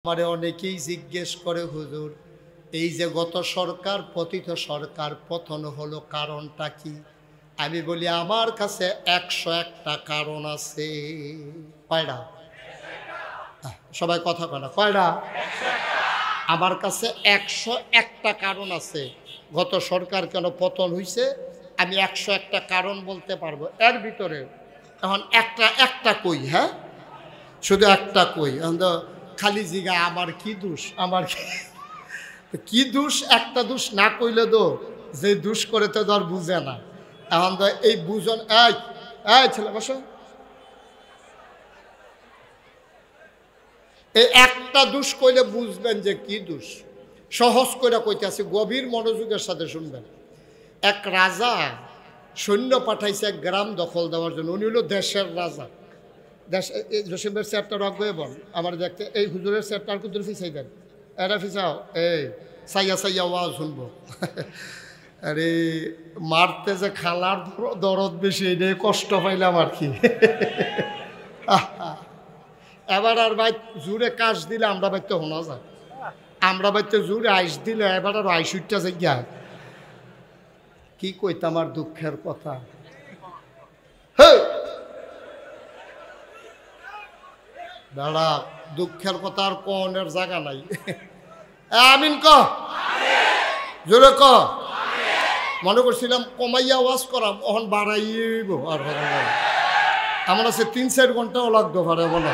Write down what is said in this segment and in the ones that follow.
আমারে অনেকেই জিজ্ঞেস করে হুজুর, এই যে গত সরকার পতিত সরকার পতন হলো কারণটা কি? আমি বলি আমার কাছে 101টা কারণ আছে। কয়টা? সবাই কথা কয় না, কয়টা? আমার কাছে 101টা কারণ আছে গত সরকার কেন পতন হইছে। আমি 101টা কারণ বলতে পারবো। এর ভিতরে এখন একটা কই, হ্যাঁ শুধু একটা কই। খালি জিগা আমার কি দোষ, আমার কি দোষ? একটা দোষ না কইলে তো যে দোষ করে তো ধর বুঝে না। এখন তো এই বুঝন, এই ছেলে বসো, এই একটা দোষ কইলে বুঝবেন যে কি দোষ। সহজ করে কইতে আছে, গভীর মনোযোগের সাথে শুনবেন। এক রাজা সৈন্য পাঠাইছে এক গ্রাম দখল দেওয়ার জন্য। উনি হলো দেশের রাজা। দেশ জসিমের চেয়ারটা রগয়ে বল আমার দেখতে, এই হুজুরের চেয়ারটা আর কুদুর ফিসাই দেন, এরা ফিসাও, এই সাইয়া সাইয়া ওয়াজ শুনবো। আরে মারতে যে খালার দরদ বেশি, এই কষ্ট পাইলাম আর কি। এবার আর ভাই জুড়ে কাশ দিলে আমরা বাইতে শোনা যায়, আমরা বাইতে জুড়ে আইস দিলে এবার আর আইসুইটা যাইয়া কি কইতাম আর দুঃখের কথা। দাঁড়া, দুঃখের কথা আর কনের জায়গা নাই। আমিন ক, জোরে ক। মনে করছিলাম কমাইয়া ওয়াজ করাম, ওখান বাড়াইব আর আমার আছে 3-4 ঘন্টাও লাগতো পারে বলো।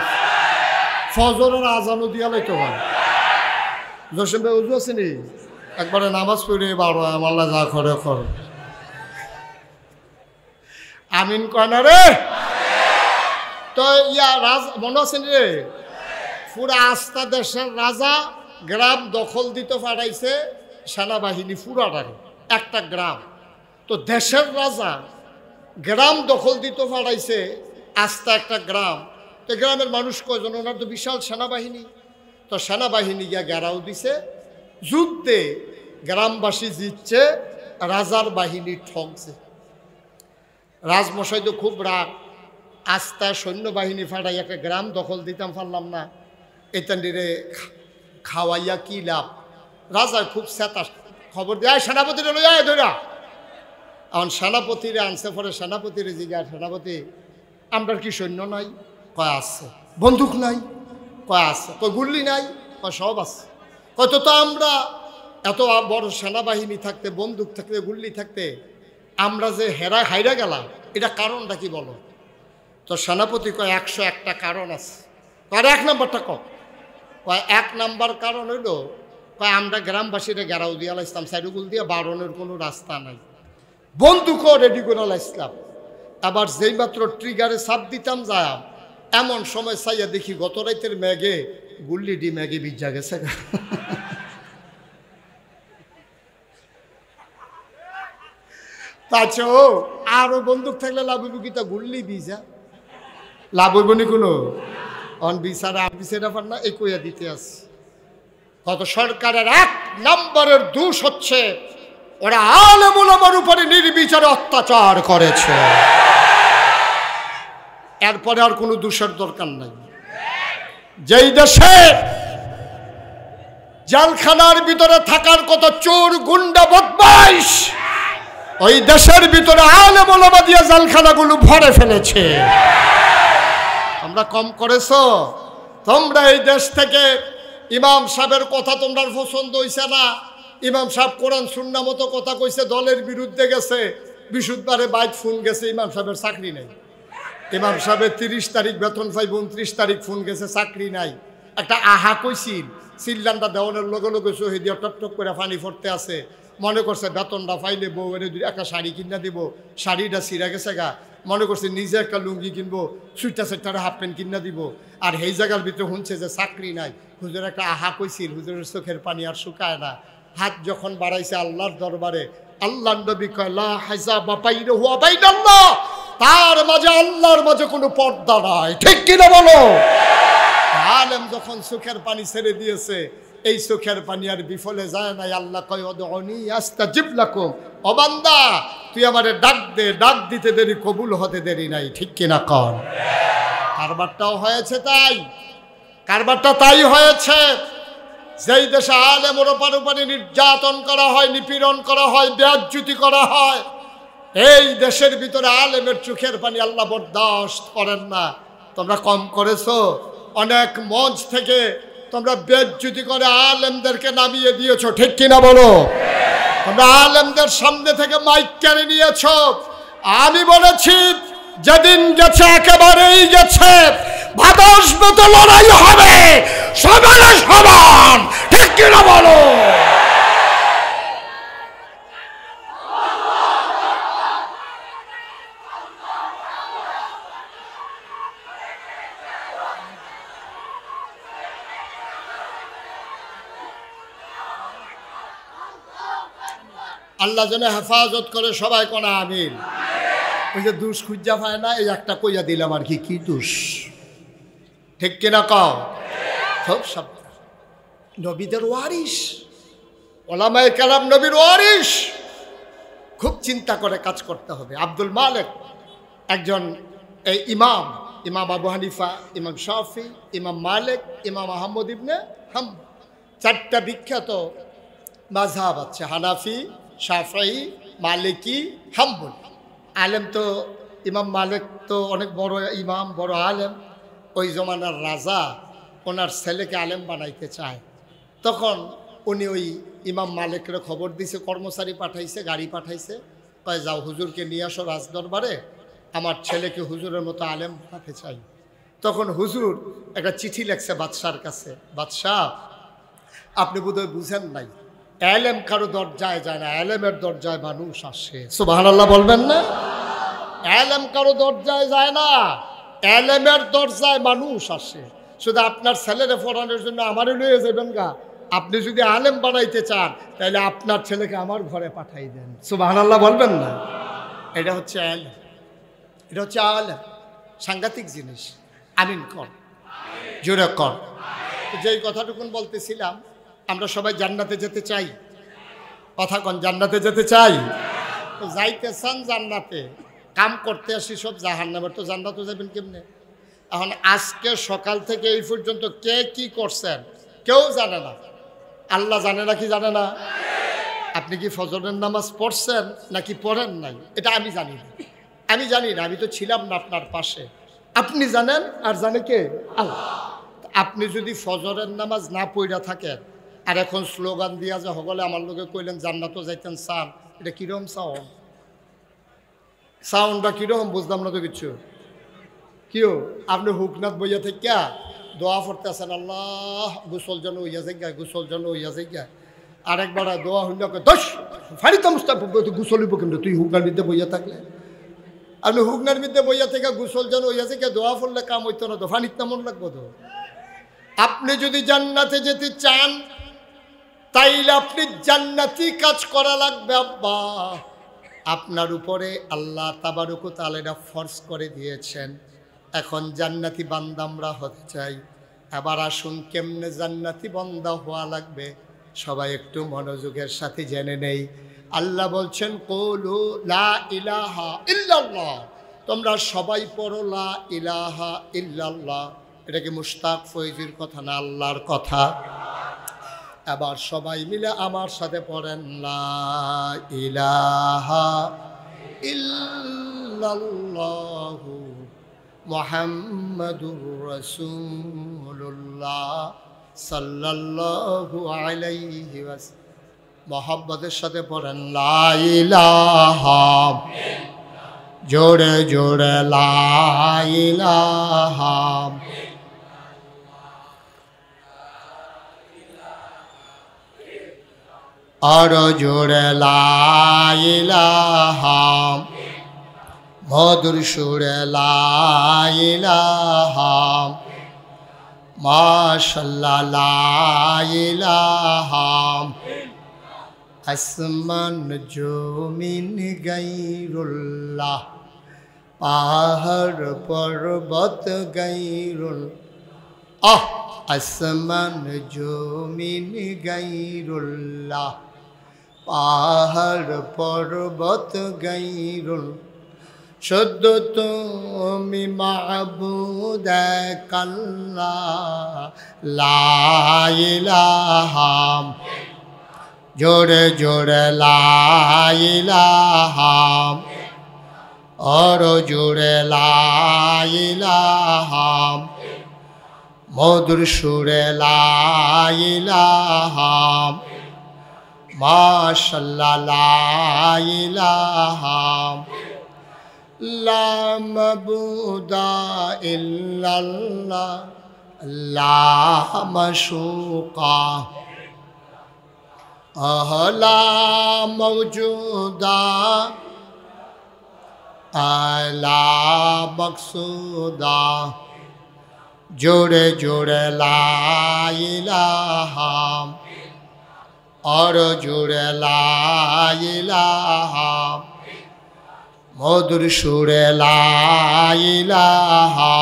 ফজরের আজানও দিয়া লাইতো ভাই। জসিম ভাই উজু আছে নি? একবারে নামাজ পড়ে বারো আমাল্লা যা করে কর। আমিন কয় না রে? তো ইয়া রাজা মনে আছেন রে, পুরা আস্থা দেশের রাজা গ্রাম দখল দিতে পারাইছে সেনাবাহিনী পুরাটারে, একটা গ্রাম। তো দেশের রাজা গ্রাম দখল দিতে পারাইছে আস্থা একটা গ্রাম। তো গ্রামের মানুষ কয়জন? ওনার তো বিশাল সেনাবাহিনী। তো সেনাবাহিনী গিয়া ঘেরাও দিছে, যুদ্ধে গ্রামবাসী জিতছে, রাজার বাহিনী ঠকছে। রাজমশাই তো খুব রাগ, আস্থা সৈন্যবাহিনী ফাটাই একটা গ্রাম দখল দিতাম পারলাম না, এতান্ডিরে খাওয়াইয়া কি লাভ? রাজা খুব চেতা, খবর দেয় সেনাপতিরে লইয়া ধরা। এখন সেনাপতিরে আনছে, পরে সেনাপতিরে জিজ্ঞাসা, সেনাপতি আমরা কি সৈন্য নাই? কয় আছে। বন্দুক নাই? কয় আছে। কয় গুল্লি নাই? কয় সব আছে। হয়তো তো আমরা এত বড় সেনাবাহিনী থাকতে, বন্দুক থাকতে, গুল্লি থাকতে আমরা যে হাইরা গেলাম, এটা কারণটা কি বলো? তো সেনাপতি কয় 101টা কারণ আছে। আর 1 নম্বরটা কয় 1 নম্বর কারণ হইল, কয় আমরা গ্রামবাসীরা ঘেরাও দিয়া লাইছিলাম, সাইডুগুল দিয়ে বারণের কোনো রাস্তা নাই, বন্দুকও রেডি করে লাইছিলাম। আবার যেই মাত্র ট্রিগারে চাপ দিতাম যায়, এমন সময় চাইয়া দেখি গত রাইতের মেঘে গুল্লি ডি মেঘে ভিজা গেছে। তাছাড়া আরো বন্দুক থাকলে লাভ হইব কি? তা গুল্লি ভিজা লাভ হইব নি কোনো? অন বিচারা বিচারা পার না, এই কইয়া দিতে আছে। কত সরকারের 1 নম্বরের দোষ হচ্ছে ওরা আলেম ওলামার উপরে নির্বিচারে অত্যাচার করেছে। এরপরে আর কোনো দোষের দরকার নাই। যেই দেশে জেলখানার ভিতরে থাকার কথা চোর গুন্ডা বদমাইশ, ওই দেশের ভিতরে আলেম ওলামা দিয়ে জেলখানাগুলো ভরে ফেলেছে। আমরা কম করেছ? তোমরা এই দেশ থেকে ইমাম সাহেবের কথা তোমরা পছন্দ হইছে না। ইমাম সাহেব কোরআন সুন্নাহ মতো কথা কইছে, দলের বিরুদ্ধে গেছে, বিশুদ্ধবারে বাইক ফোন গেছে, ইমাম সাহেবের চাকরি নাই। ইমাম সাহেবের 30 তারিখ বেতন পাইব, 29 তারিখ ফোন গেছে, চাকরি নাই। একটা আহা কইছিল, সিল্লানটা দেওয়ানের লগে লগে শহীদিয়া টকটক করে পানি পড়তে আছে। মনে করছে বেতনটা পাইলে বউয়ের একটা শাড়ি কিনা দিব, শাড়িটা ছিঁড়া গেছে গা। মনে করছে নিজে একটা লুঙ্গি কিনবো, সুইটা সেটারে হাফ প্যান্ট কিনা দিব। আর এই জায়গার ভিতরে শুনছে যে চাকরি নাই। হুজুর একটা আহা কইছিল, হুজুরের চোখের পানি আর শুকায় না। হাত যখন বাড়াইছে আল্লাহর দরবারে, আল্লাহর নবী কয় লা হিজাবা বাইনাহু ওয়া বাইনাল্লাহ, তার মাঝে আল্লাহর মাঝে কোনো পর্দা নাই। ঠিক কিনা বলো? আলেম যখন চোখের পানি ছেড়ে দিয়েছে, এই চোখের পানি আর বিফলে যায় নাই। আল্লাহ কয় উদউনি আস্তাজিব লাকুম, ও বান্দা তুই আমারে ডাক দে, ডাক দিতে দেরি, কবুল হতে দেরি নাই। ঠিক কিনা কর? কারবারটাও হয়েছে তাই। কারবারটা তাই হয়েছে। যেই দেশে আলেম ওর উপরে নির্যাতন করা হয়, নিপীড়ন করা হয়, বেইজ্জতি করা হয়, এই দেশের ভিতরে আলেমের চোখের পানি আল্লাহ বরদাস্ত করেন না। তোমরা কম করেছো, অনেক মঞ্চ থেকে তোমরা বেইজ্জতি করে আলেমদেরকে নামিয়ে দিয়েছো, ঠিক কিনা বলো? তোমরা আলেমদের সামনে থেকে মাইক কেড়ে নিয়েছো। আমি বলেছি যেদিন গেছে একেবারেই গেছে, ভাদসবে তো লড়াই হবে, সমানে সমান, ঠিক কিনা বলো? আল্লাহ যেন হেফাজত করে, সবাই কোনা আমিন। ওই যে দুষ খুঁজা পায় না, এই একটা কইয়া দিলাম আর কি, কি দুষ, ঠিক কিনা কও? সব সব নবীদের ওয়ারিস, ওলামায়ে কেরাম নবীর ওয়ারিস। খুব চিন্তা করে কাজ করতে হবে। আব্দুল মালিক একজন এই ইমাম, ইমাম আবু হানিফা, ইমাম শাফি, ইমাম মালিক, ইমাম আহমদ ইবনে হাম্বল, চারটা বিখ্যাত মাযহাব আছে, হানাফি, শাফি, মালিকি, হাম্বল। আলেম তো ইমাম মালিক তো অনেক বড় ইমাম, বড় আলেম। ওই জমানার রাজা ওনার ছেলেকে আলেম বানাইতে চায়। তখন উনি ওই ইমাম মালিকের খবর দিছে, কর্মচারী পাঠাইছে, গাড়ি পাঠাইছে, কয় যাও হুজুরকে নিয়ে আসো রাজদরবারে, আমার ছেলেকে হুজুরের মতো আলেম বানাতে চাই। তখন হুজুর একটা চিঠি লেখছে বাদশার কাছে, বাদশাহ আপনি বোধহয় বুঝেন নাই, আলেম কারো দরজায় যায় না, আলেমের দরজায় মানুষ আসে। সুবহানাল্লাহ বলবেন না? আলেম কারো দরজায় যায় না, আলেমের দরজায় মানুষ আসে। শুধু আপনার ছেলেরে পড়ানোর জন্য আমারও লয়ে যাবেন গা। আপনি যদি আলেম বানাইতে চান তাহলে আপনার ছেলেকে আমার ঘরে পাঠাই দেন। সুবহানাল্লাহ বলবেন না? এটা হচ্ছে আলেম, এটা হচ্ছে আলেম। সাংঘাতিক জিনিস। আমিন কর, জোরে কর। যেই কথাটুকুন বলতেছিলাম, আমরা সবাই জান্নাতে যেতে চাই, কথা কন, জান্নাতে যেতে চাই। তো যাইতে চান জান্নাতে, কাম করতে আসি সব জাহান্নামের, তো জান্নাতে যাবেন কেমনে? এখন আজকে সকাল থেকে এই পর্যন্ত কে কি করছেন কেউ জানে না, আল্লাহ জানে না। কি জানে না? আপনি কি ফজরের নামাজ পড়ছেন নাকি পড়েন নাই এটা আমি জানি না, আমি জানি না, আমি তো ছিলাম না আপনার পাশে। আপনি জানেন, আর জানে কে? আল্লাহ। আপনি যদি ফজরের নামাজ না পড়া থাকেন আর এখন স্লোগান দিয়া যে হগলে আমার লোকে কইলেন জান্নাতও যাইতেন চান, এটা কিরকম সাউন্ড? সাউন্ডটা কিরকম বুঝলাম না তো কিছু। কিও আপনি হুকনাথ বইয়া থেকে দোয়া পড়তে আছেন, আল্লাহ গোসল যেন হইয়া যাই, গোসল যেন হইয়া যাই। আরেকবার দোয়া হইল দশ ফাড়িতাম গোসল হইব কিন্তু তুই হুকনার মধ্যে বইয়া থাকলে। আপনি হুকনার মধ্যে বইয়া থেকে গোসল যেন হইয়া যাই, দোয়া পড়লে কাম হইতো না, তো ফানিত মন লাগবো তো। আপনি যদি জান্নাতে যেতে চান তাইলে আপনি জান্নাতি কাজ করা লাগবে। আব্বা আপনার উপরে আল্লাহ তাবারক ওয়া তাআলা এটা ফরজ করে দিয়েছেন। এখন জান্নাতি বান্দা আমরা হতে চাই। এবার আসুন কেমনে জান্নাতি বান্দা হওয়া লাগবে সবাই একটু মনোযোগের সাথে জেনে নেই। আল্লাহ বলছেন কুলু লা ইলাহা ইল্লাল্লাহ, তোমরা সবাই পড়ো লা ইলাহা ইল্লাল্লাহ। এটা কি মুশতাক ফয়জির কথা না আল্লাহর কথা? এবার সবাই মিলে আমার সাথে পড়েন লা ইলাহা ইল্লাল্লাহু মুহাম্মাদুর রাসূলুল্লাহ সাল্লাল্লাহু আলাইহি ওয়াসাল্লাম। মোহাব্বতের সাথে পড়েন লা ইলাহা, জোরে জোরে লা ইলাহা, আর জোরে লা ইলাহা, মধুর সুরে লা ইলাহা, মাশাআল্লাহ লা ইলাহা, আসমান জমিন গায়রুল্লাহ, পাহাড় পর্বত গায়রুল, আসমান জমিন গায়রুল্লাহ, পাহাড় পর্বত গায়রুল, শুধু তুমি মাবুদ এক আল্লাহ লা ইলাহা জোরে জোরে লা ইলাহা और জোরে লা ইলাহা মধুর সুরে লা ইলাহা মাশাআল্লাহ লা ইলাহা লা মাবুদা ইল্লাল্লাহ লা মাশুকা লা মাওজুদা লা মকসুদা জোরে জোরে লা ইলাহা और জোরে লা ইলাহা মধুর সুরে লা ইলাহা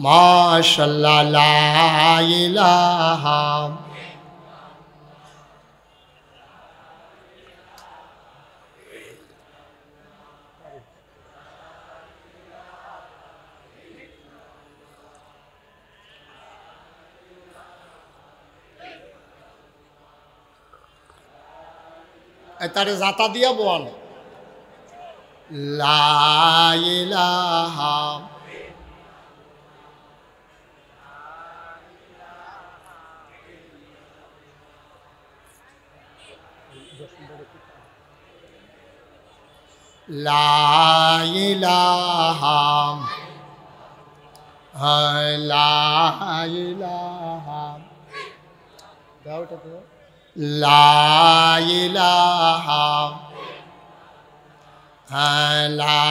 মাশাআল্লাহ লা ইলাহা তারে জাতা দিয়া বল লা ইলাহা লা ইলাহা লা ইলাহা দাওটা তো লা ইলাহা লা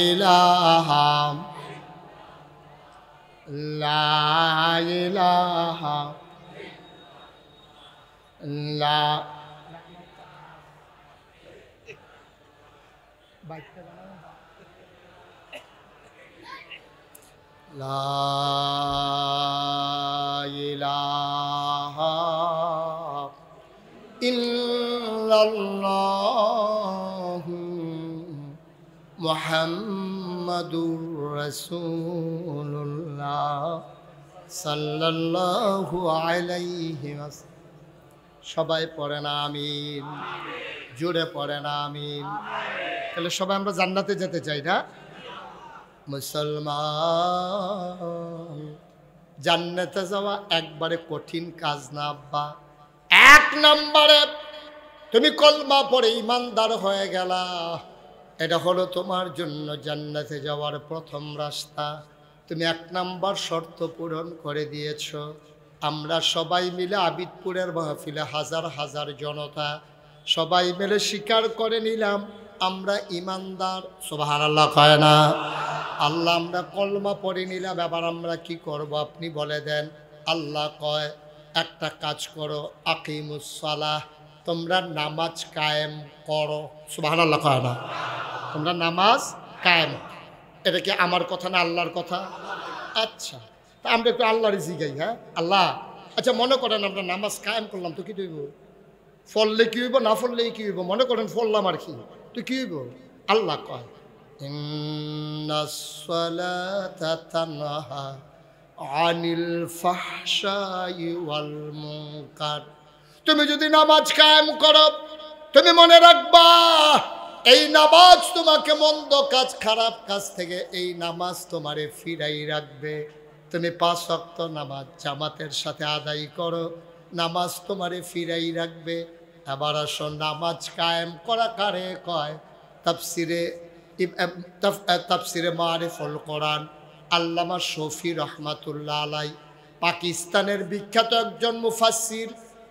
ইলাহা লা ইলাহা লা লা ইলাহা ইল্লাল্লাহু মুহাম্মাদুর রাসূলুল্লাহ সাল্লাল্লাহু আলাইহি ওয়াসাল্লাম। সবাই পড়েন আমিন, জোরে পড়েন আমিন। তাহলে সবাই আমরা জান্নাতে যেতে চাই না? মুসলমান জান্নাতে যাওয়া একবারে কঠিন কাজ না আব্বা। এক নম্বরে তুমি কলমা পড়ে ইমানদার হয়ে গেলা, এটা হলো তোমার জন্য জান্নাতে যাওয়ার প্রথম রাস্তা। তুমি এক নাম্বার শর্ত পূরণ করে দিয়েছ। আমরা সবাই মিলে আবিদপুরের মাহফিলে হাজার হাজার জনতা সবাই মিলে স্বীকার করে নিলাম আমরা ইমানদার। সুবহানাল্লাহ কয় না? আল্লাহ আমরা কলমা পড়ে নিলাম, এবার আমরা কি করব আপনি বলে দেন। আল্লাহ কয় একটা কাজ করো, আকিমুস সালাহ, তোমরা নামাজ কায়েম করো। সুবহানাল্লাহ কয় না? তোমরা নামাজ কায়েম। এটা কি আমার কথা না আল্লাহর কথা? আচ্ছা, তা আমরা একটু আল্লাহর জিগাই। হ্যাঁ আল্লাহ, আচ্ছা মনে করেন আমরা নামাজ কায়েম করলাম, তো কি হইব? ফললে কি হইব, না ফললেই কি হইব? মনে করেন ফললাম আর কি, তো কি হইব? আল্লাহ কয় ইন্নাস সালাতা তানহা আনিল ফাহশাই ওয়াল মুনকার। তুমি যদি নামাজ কায়েম করো, তুমি মনে রাখবা এই নামাজ তোমাকে মন্দ কাজ, খারাপ কাজ থেকে এই নামাজ তোমারে ফিরাই রাখবে। তুমি 5 ওয়াক্ত নামাজ জামাতের সাথে আদায় করো, নামাজ তোমারে ফিরাই রাখবে। এবার আসো, নামাজ কায়েম করা কারে কয়? তাফসিরে মারিফুল কোরআন আল্লামা শফি রহমাতুল্লাহ আলাই, পাকিস্তানের বিখ্যাত একজন মুফাসসির,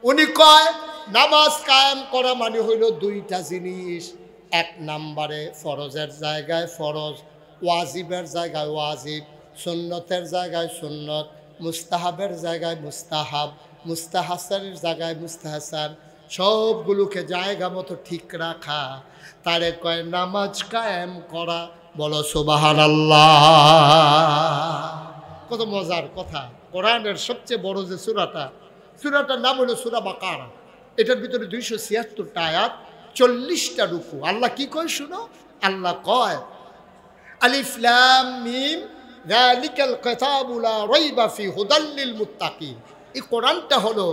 উনি কয় নামাজ কায়েম করা মানে হইল 2টা জিনিস। 1 নম্বরে ফরজের জায়গায় ফরজ, ওয়াজিবের জায়গায় ওয়াজিব, সুন্নতের জায়গায় সুন্নত, মুস্তাহাবের জায়গায় মুস্তাহাব, মুস্তাহাসানের জায়গায় মুস্তাহাসান, সবগুলোকে জায়গা মতো ঠিক রাখা, তারে কয় নামাজ কায়েম করা। বলো সুবহানাল্লাহ। কত মজার কথা। কোরআনের সবচেয়ে বড় যে সূরাটার নাম হলো সূরা বাকারা। এটার ভিতরে 276টা আয়াত, 40টা রুকু। আল্লাহ কি কয় শুনো, আল্লাহ কয় আলিফ লাম মিম যালিকাল কিতাবু লা রাইবা ফি হুদাল লিল মুত্তাকিন। এই কোরআনটা হলো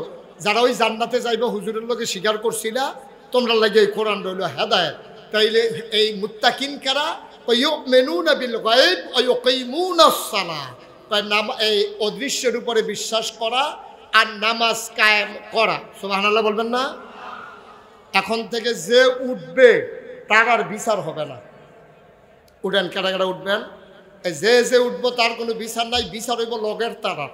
যারা ওই জান্নাতে যাইবে হুজুরের লগে স্বীকার করছিলা, তোমরা লাগে এই কোরআন হইল হেদায়েত। তাইলে এই মুত্তাকিন কারা? ইউমিনুনা বিল গায়ব ওয়া ইউকিমুনাস সালাহ। এই অদৃশ্যের উপরে বিশ্বাস করা আর নামাজ কায়েম করা। সুবহানাল্লাহ বলবেন না? এখন থেকে যে উঠবে তার আর বিচার হবে না। উঠেন, কারা কারা উঠবেন? যে উঠবো তার কোনো বিচার নাই, বিচার হইব লগের তারা।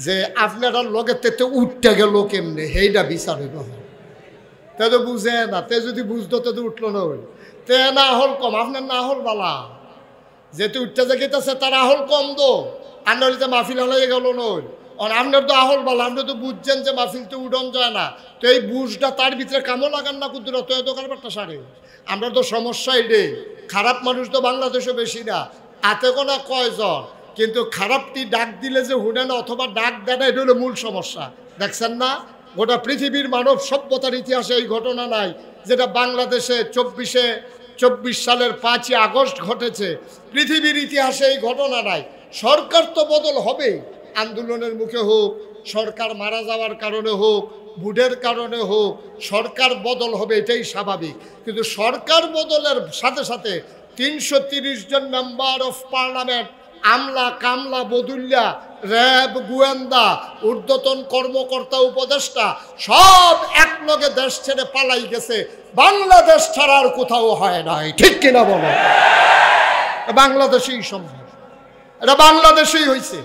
যে আপনারা লগের থেকে উঠতে গেল কেমনে, সেইটা বিচার হইব। তে তো বুঝে না, তে যদি বুঝতো তো উঠলো না। ওই তে না হল কম, আপনার না হল বালা। যেহেতু উঠতে যে গেতেছে তার আহল কম দো, আপনার যে মাহফিল হলে গেল নই। আর আপনার তো আহল বালা, আপনি তো বুঝছেন যে মাহফিল তো উঠন যায় না। তো এই বুঝটা তার ভিতরে কামও লাগান না কুদুরা, তো এত কারবারটা সারে। আমরা তো সমস্যা এডে, খারাপ মানুষ তো বাংলাদেশে বেশি না, হাতে কোনা কয়জন, কিন্তু খারাপটি ডাক দিলে যে হুনে না অথবা ডাক দেয় না, এটা হলো মূল সমস্যা। দেখছেন না, গোটা পৃথিবীর মানব সভ্যতার ইতিহাসে এই ঘটনা নাই যেটা বাংলাদেশে 24 সালের 5ই আগস্ট ঘটেছে। পৃথিবীর ইতিহাসে এই ঘটনা নাই। সরকার তো বদল হবে, আন্দোলনের মুখে হোক, সরকার মারা যাওয়ার কারণে হোক, বুডের কারণে হোক, সরকার বদল হবে, এটাই স্বাভাবিক। কিন্তু সরকার বদলের সাথে সাথে 330 জন মেম্বার অফ পার্লামেন্ট, আমলা কামলা বদুল্লা, র্যাব, গোয়েন্দা, ঊর্ধ্বতন কর্মকর্তা, উপদেষ্টা সব একলগে দেশ ছেড়ে পালাই গেছে। বাংলাদেশ ছাড়া আর কোথাও হয় নাই, ঠিক কিনা বলো? বাংলাদেশেই সম্ভব, এটা বাংলাদেশেই হয়েছে।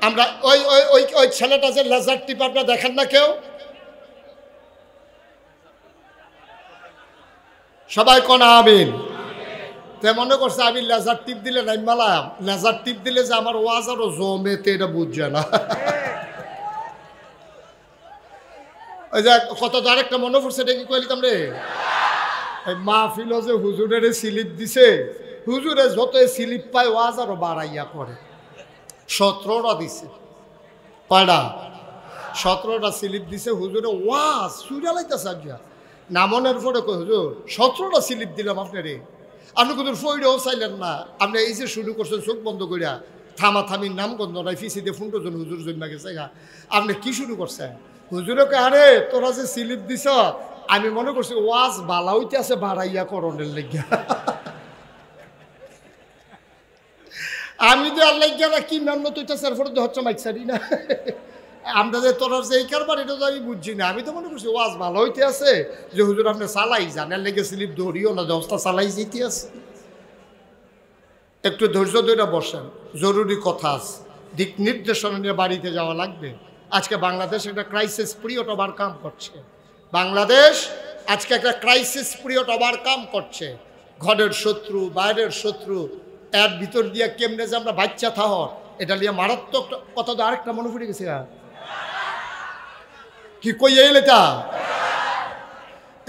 আমরা ওই ওই ওই ছেলেটা যে লেজার টিপ আপনারা দেখেন না কেউ? সবাই কোন আমিন। তে মনে করছে আমি লেজার টিপ দিলে নাইমালাম, লেজার টিপ দিলে যে আমার ওয়াজ আরো জমেতে, এটা বুঝছে না। ওই যে কত আরেকটা মনে পড়ছে, এটা কি কইলিতাম রে, মাহফিল যে হুজুরের স্লিপ দিছে, হুজুরে যত স্লিপ পায় ওয়াজ আরো বাড়াইয়া করে। 17টা দিছে, কয়টা? 17টা স্লিপ দিছে হুজুরে, ওয়াজ সুরালাইতেছে। আজ্ঞা নামনের পরে কই হুজুর 17টা স্লিপ দিলাম আপনারে, আপনি কিন্তু ফইরেও চাইলেন না। আপনি এই যে শুরু করছেন চোখ বন্ধ করিয়া, থামির নাম গন্ধ নাই, ফিসিতে ফুন্টোজন হুজুর জন্মা গেছে গা, আপনি কি শুরু করছেন? হুজুরকে আরে তোরা যে স্লিপ দিছ, আমি মনে করছি ওয়াজ বালা হইতে আছে বাড়াইয়া করণের লেগিয়া। আমি তো আল্লাহ গেলা কি নাম তুইতেছে, এরপরে তো হচ্ছে মাইকসারি না। আমরা যে তোরা যে এই কারবার, এটা তো আমি বুঝছি না। আমি তো মনে করছি ওয়াজ ভালো হইতে আছে, যে হুজুর আপনি চালাই যান, এর লেগে স্লিপ ধরিও না, দশটা চালাই যেতে আছে। একটু ধৈর্য ধরে বসেন, জরুরি কথা আছে, দিক নির্দেশনা নিয়ে বাড়িতে যাওয়া লাগবে। আজকে বাংলাদেশ একটা ক্রাইসিস পিরিয়ড ওভারকাম করছে। বাংলাদেশ আজকে একটা ক্রাইসিস পিরিয়ড ওভারকাম করছে। ঘরের শত্রু, বাইরের শত্রু, এর ভিতর দিয়ে কেমনে যে আমরা বাচ্চা থাহর, এটা নিয়ে মারাত্মক কথা। তো আরেকটা মনে পড়ে গেছে, কি কই এলে তা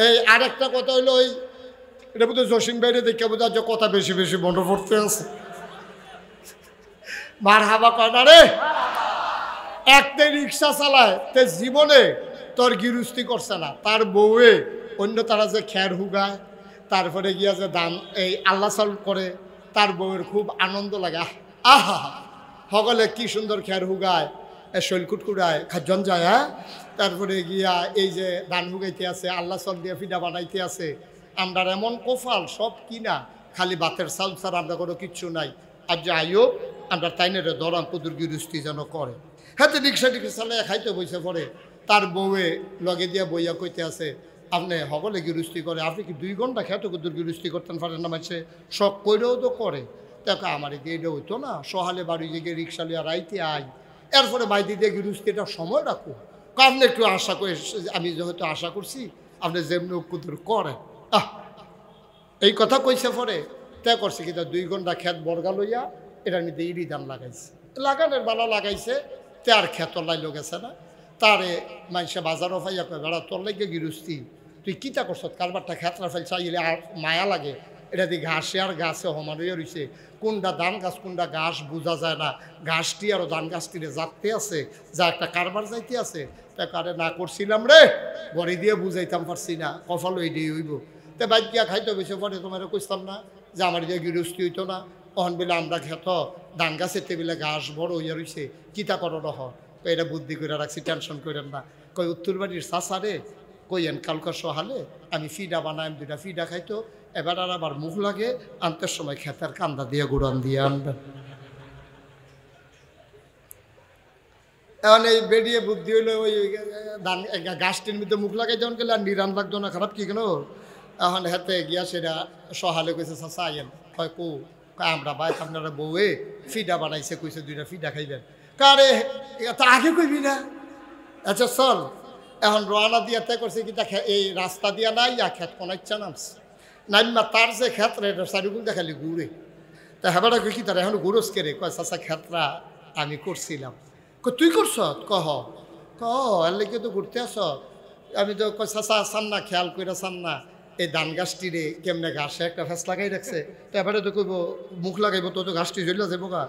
এই আরেকটা কথা হইলো, ওই এটা বোধহয় জসিম বাইরে দেখে বোধ হয় কথা বেশি বেশি মনে পড়তে আছে। মার হাবা কয় না রে, একটাই রিক্সা চালায়, তে জীবনে তোর গিরুস্তি করছে না, তার বউয়ে অন্য তারা যে খ্যার হুগায়, তারপরে গিয়া যে দান এই আল্লাহ চাল করে, তার বউয়ের খুব আনন্দ লাগে। আহা সকলে কি সুন্দর খ্যার হুগায়, শৈলকুট কুড়ায়, খাজন যায়। হ্যাঁ, তারপরে গিয়া এই যে ধান হুগাইতে আছে, আল্লাহ চাল দিয়ে ফিডা বানাইতে আছে। আমরা এমন কোফাল সব কিনা, খালি বাতের চাল ছাড়া আমরা কোনো কিচ্ছু নাই। আর যে আইও আমরা তাইনের দরাম কুদুর গিরুস্তি যেন করে। হাতে রিক্সা টিক্সা চালাই খাইতে বইসে পড়ে, তার বউয়ে লগে দিয়া বইয়া কইতে আছে, আপনি সকলে গিরুস্তি করে, আপনি কি 2 ঘন্টা খেতে কুদুর গিরুস্তি করতেন পারেন না? মানছে শখ কইরেও তো করে। দেখো আমার এটা হইতো না, সহালে বাড়ি গিয়ে রিক্সা লিয়া রাইতে আই, এরপরে বাইদি দিয়ে গিরুস্তি, এটা সময় রাখো। আপনি একটু আশা করে, আমি যেহেতু আশা করছি আপনি যেমনি কুদুর করেন। এই কথা কইছে পরে তে করছে কি, 2 ঘন্টা খেত বর্গা লইয়া এটা নিতে ইডি ধান লাগাইছে, লাগানোর বালা লাগাইছে, তে আর খেত লাইলো গেছে না। তারে মানুষে বাজারও ফাইয়া কয়, বেড়া তোর লাগে গিরুস্তি, তুই কিতা করছ, কারবারটা খেতরা ফেল চাইলে আর মায়া লাগে। এটা দিয়ে ঘাসে আর গাছে হমারিয়ে রয়েছে, কোনটা ধান গাছ কোনটা ঘাস বোঝা যায় না, ঘাসটি আর ধান গাছটিরে যাতে আছে, যা একটা কারবার যাইতে আছে। তা কারে না করছিলাম রে, ঘরে দিয়ে বুঝাইতাম পারছি না, কপাল এই দিয়ে হইব। তো বাইক গিয়া খাইতে বেশি পরে তোমার কইতাম না যে আমার দিয়ে গৃহস্থী হইতো না অহন বেলে আমরা খেত ধান গাছের টেবিলে ঘাস বড় হইয়া রয়েছে কিতা করো রহ তো এটা বুদ্ধি করে রাখছি টেনশন করেন না কই উত্তর বাড়ির চাচারে কইয়েন কালকা সহালে আমি ফিডা বানাই দুইটা ফিডা খাইতো এবার আর আবার মুখ লাগে আনতে সময় খেতের কান্দা দিয়ে গুড়ান দিয়ে আনবেন। এখন এই বেরিয়ে বুদ্ধি হইলো ওই ধান গাছটির মধ্যে মুখ লাগাই যেমন গেলে আর নিরান লাগতো না খারাপ কি কেন এখন হাতে গিয়া সেটা সহালে কইছে চাচা আইয়েন কয় কো আমরা ভাই আপনারা বউয়ে ফিডা বানাইছে কইছে দুইটা ফিডা খাইবেন কারে তা আগে কইবি না আচ্ছা চল এখন রওনা দিয়া তে করছে কি তা এই রাস্তা দিয়া নাই ইয়া খেত কোনাইচ্ছা নামছে নাইমা তার যে ক্ষেত্রে এটা চারিগুল দেখালি ঘুরে তা হেবাটা কই কি তার এখন ঘুরোস কে রে কয় চাচা ক্ষেত্রা আমি করছিলাম তুই করছ কহ এর লেগে তো ঘুরতে আস আমি তো চাচা আসান না খেয়াল করে আসান না এই ধান গাছটি রে কেমনে ঘাসে একটা ফেস লাগাই রাখছে তো এবারে তো কইব মুখ লাগাইব তো ঘাসটি জ্বলিয়া যাবো গা